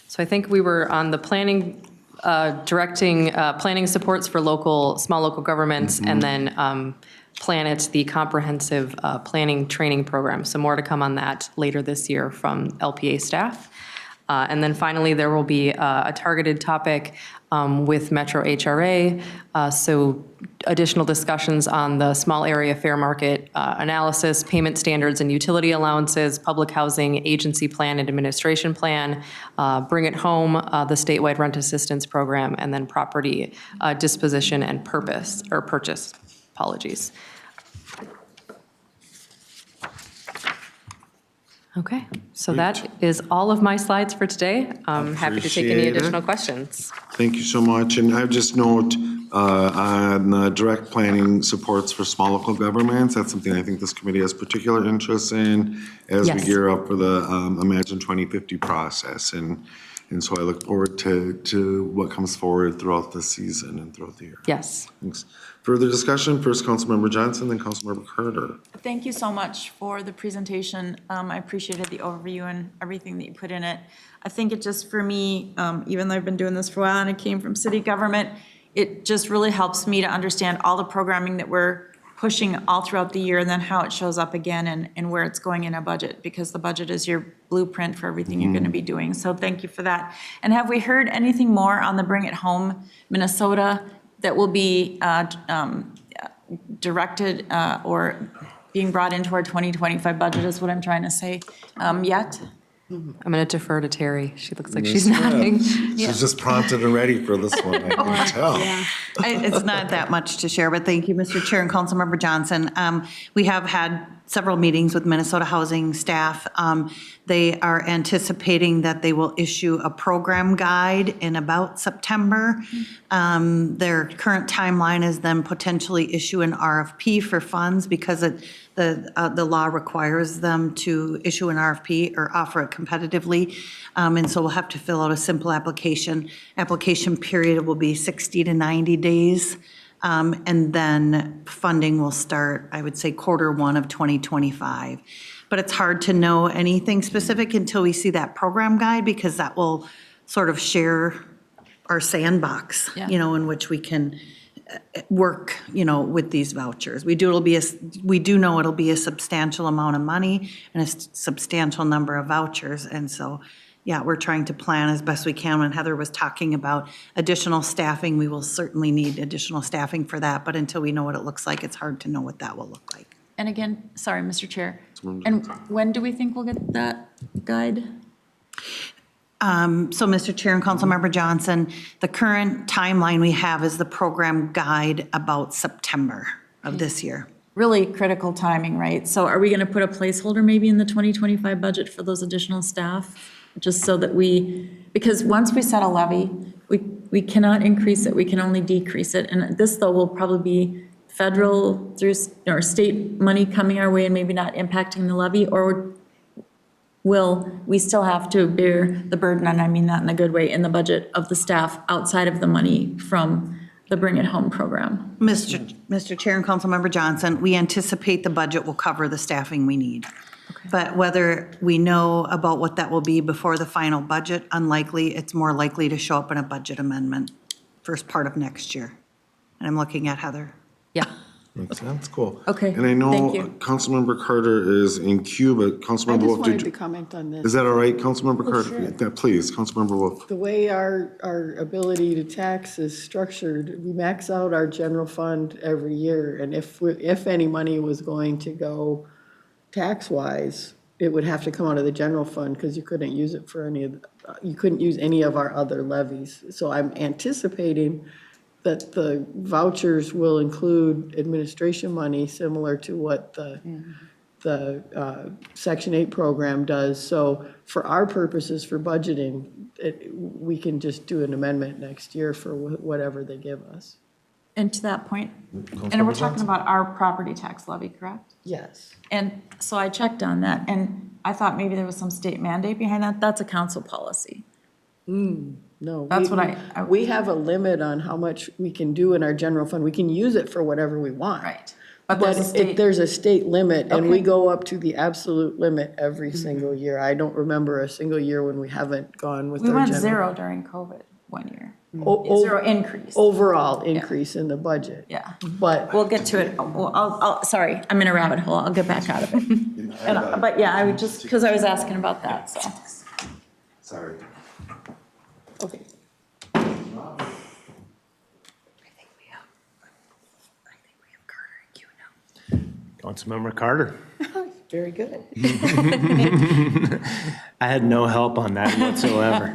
So I think we were on the planning, directing planning supports for small local governments, and then Planet, the comprehensive planning training program. So more to come on that later this year from LPA staff. And then finally, there will be a targeted topic with Metro HRA. So additional discussions on the small area fair market analysis, payment standards and utility allowances, public housing agency plan and administration plan, Bring It Home, the statewide rent assistance program, and then property disposition and purchase. Apologies. Okay, so that is all of my slides for today. I'm happy to take any Appreciate it. additional questions. Thank you so much. And I just note on the direct planning supports for small local governments, that's something I think this committee has particular interest in as we Yes. gear up for the Imagine 2050 process. And so I look forward to what comes forward throughout the season and throughout the year. Yes. Thanks. Further discussion, first Councilmember Johnson, then Councilmember Carter. Thank you so much for the presentation. I appreciated the overview and everything that you put in it. I think it just, for me, even though I've been doing this for a while and I came from city government, it just really helps me to understand all the programming that we're pushing all throughout the year and then how it shows up again and where it's going in a budget, because the budget is your blueprint for everything you're going to be doing. So thank you for that. And have we heard anything more on the Bring It Home Minnesota that will be directed or being brought into our 2025 budget is what I'm trying to say yet? I'm going to defer to Terri. She looks like she's nodding. She's just prompted and ready for this one, I can tell. It's not that much to share, but thank you, Mr. Chair and Councilmember Johnson. We have had several meetings with Minnesota Housing staff. They are anticipating that they will issue a program guide in about September. Their current timeline is then potentially issue an RFP for funds because the law requires them to issue an RFP or offer it competitively. And so we'll have to fill out a simple application. Application period will be 60 to 90 days. And then funding will start, I would say, Q1 of 2025. But it's hard to know anything specific until we see that program guide, because that will sort of share our sandbox, in which we can work, with these vouchers. We do know it'll be a substantial amount of money and a substantial number of vouchers. And so, we're trying to plan as best we can. When Heather was talking about additional staffing, we will certainly need additional staffing for that. But until we know what it looks like, it's hard to know what that will look like. And again, sorry, Mr. Chair. And when do we think we'll get that guide? So, Mr. Chair and Councilmember Johnson, the current timeline we have is the program guide about September of this year. Really critical timing, right? So are we going to put a placeholder maybe in the 2025 budget for those additional staff? Just so that because once we set a levy, we cannot increase it, we can only decrease it. And this, though, will probably be federal through, or state money coming our way and maybe not impacting the levy, or will we still have to bear the burden, and I mean that in a good way, in the budget of the staff outside of the money from the Bring It Home program? Mr. Chair and Councilmember Johnson, we anticipate the budget will cover the staffing we need. But whether we know about what that will be before the final budget, unlikely. It's more likely to show up in a budget amendment first part of next year. And I'm looking at Heather. Yeah. Makes sense, cool. Okay, And I know thank you. Councilmember Carter is in queue, but I Councilmember just Wolf, wanted did to you, comment on is this. that all right, Councilmember Carter? sure. Yeah, please, Councilmember Wolf. The way our ability to tax is structured, we max out our general fund every year. And if any money was going to go tax-wise, it would have to come out of the general fund, because you couldn't use it for you couldn't use any of our other levies. So I'm anticipating that the vouchers will include administration money similar to what the Section 8 program does. So for our purposes, for budgeting, we can just do an amendment next year for whatever they give us. And to that point, and we're talking about our property tax levy, correct? Yes. And so I checked on that, and I thought maybe there was some state mandate behind that. That's a council policy. No. That's we- what I- We have a limit on how much we can do in our general fund. We can use it for whatever we want. Right. But there's a state. There's a state limit, and we Okay. go up to the absolute limit every single year. I don't remember a single year when we haven't gone with We our went general. zero during COVID one year. O- Zero increase. Overall increase in the budget. Yeah. But We'll get to it. Well, sorry, I'm in a rabbit hole. I'll get back out of it. But yeah, I would just, because I was asking about that, so. Sorry. okay. Councilmember Carter. Very good. I had no help on that whatsoever.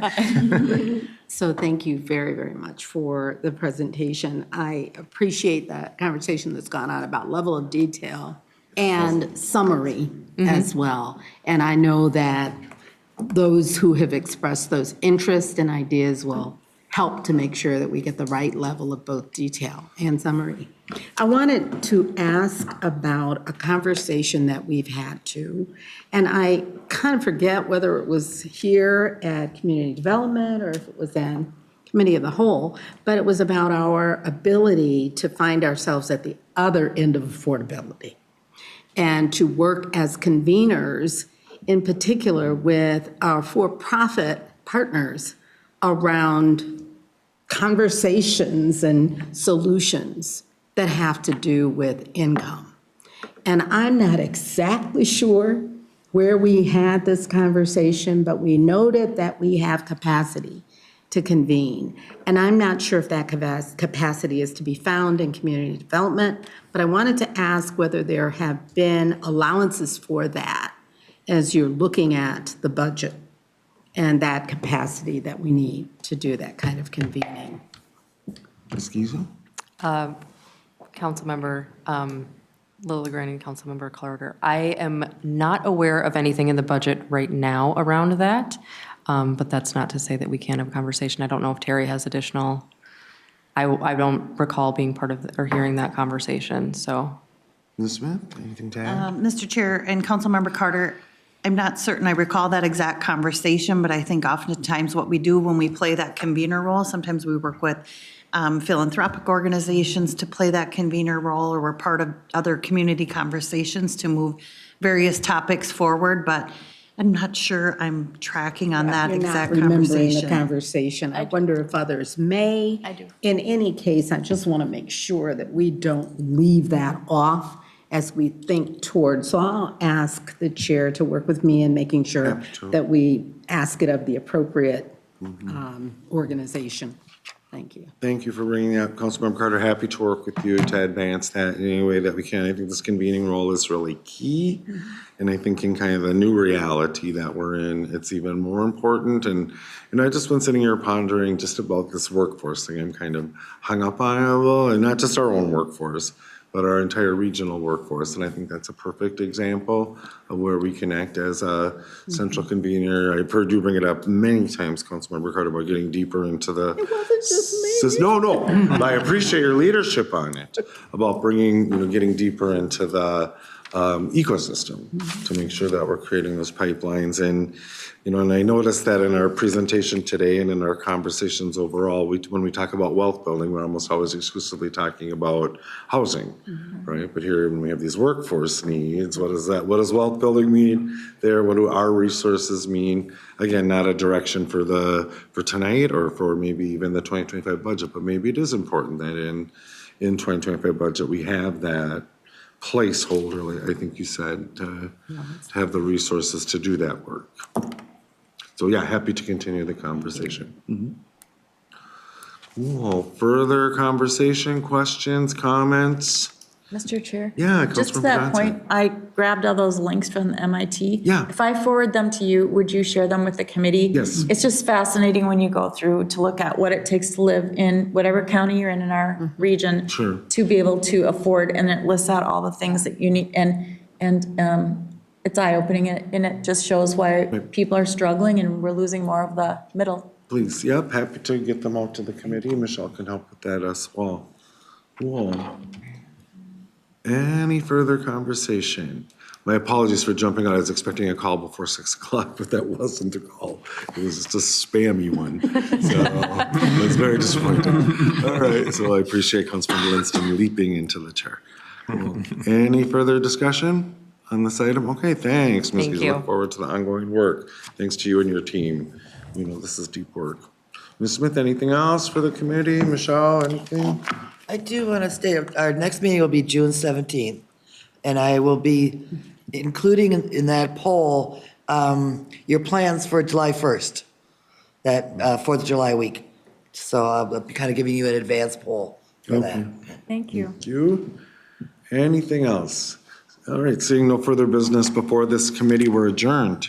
So thank you very, very much for the presentation. I appreciate that conversation that's gone on about level of detail and summary as well. And I know that those who have expressed those interests and ideas will help to make sure that we get the right level of both detail and summary. I wanted to ask about a conversation that we've had too, and I kind of forget whether it was here at Community Development or if it was in Committee of the Whole, but it was about our ability to find ourselves at the other end of affordability and to work as conveners, in particular with our for-profit partners around conversations and solutions that have to do with income. And I'm not exactly sure where we had this conversation, but we noted that we have capacity to convene. And I'm not sure if that capacity is to be found in community development, but I wanted to ask whether there have been allowances for that as you're looking at the budget and that capacity that we need to do that kind of convening. Ms. Giesel? Councilmember Lily Green and Councilmember Carter. I am not aware of anything in the budget right now around that, but that's not to say that we can't have a conversation. I don't know if Terry has additional, I don't recall being part of or hearing that conversation, so. Ms. Smith, anything to add? Mr. Chair and Councilmember Carter, I'm not certain I recall that exact conversation, but I think oftentimes what we do when we play that convener role, sometimes we work with philanthropic organizations to play that convener role, or we're part of other community conversations to move various topics forward, but I'm not sure I'm tracking on that exact You're not remembering the conversation. conversation. I wonder if others may. I do. In any case, I just want to make sure that we don't leave that off as we think toward. So I'll ask the chair to work with me in making sure that we ask it of the appropriate organization. Thank you. Thank you for bringing that up, Councilmember Carter. Happy to work with you to advance that in any way that we can. I think this convening role is really key. And I think in kind of the new reality that we're in, it's even more important. And I've just been sitting here pondering just about this workforce thing. I'm kind of hung up on it a little, and not just our own workforce, but our entire regional workforce. And I think that's a perfect example of where we can act as a central convener. I've heard you bring it up many times, Councilmember Carter, about getting deeper into the. It wasn't just me. No, I appreciate your leadership on it, about bringing, getting deeper into the ecosystem to make sure that we're creating those pipelines. And, and I noticed that in our presentation today and in our conversations overall, when we talk about wealth building, we're almost always exclusively talking about housing, right? But here, when we have these workforce needs, what is that? What does wealth building mean there? What do our resources mean? Again, not a direction for tonight or for maybe even the 2025 budget, but maybe it is important that in 2025 budget, we have that placeholder, I think you said, to have the resources to do that work. So yeah, happy to continue the conversation. Cool. Further conversation, questions, comments? Mr. Chair? Yeah, Just to Councilmember that Johnson. point, I grabbed all those links from the MIT. Yeah. If I forward them to you, would you share them with the committee? Yes. It's just fascinating when you go through to look at what it takes to live in whatever county you're in our region. Sure. To be able to afford, and it lists out all the things that you need, and it's eye-opening, and it just shows why people are struggling and we're losing more of the middle. Please, yep, happy to get them out to the committee. Michelle can help with that as well. Cool. Any further conversation? My apologies for jumping out. I was expecting a call before 6 o'clock, but that wasn't a call. It was just a spammy one. So I was very disappointed. All right, so I appreciate Councilmember Winston leaping into the chair. Cool. Any further discussion on this item? Okay, thanks, Ms. Thank Giesel. you. Look forward to the ongoing work. Thanks to you and your team. This is deep work. Ms. Smith, anything else for the committee? Michelle, anything? I do want to state, our next meeting will be June 17th, and I will be including in that poll your plans for July 1st, that 4th of July week. So I'll be kind of giving you an advance poll for that. Thank you. Thank you. Anything else? All right, seeing no further business before this committee, we're adjourned.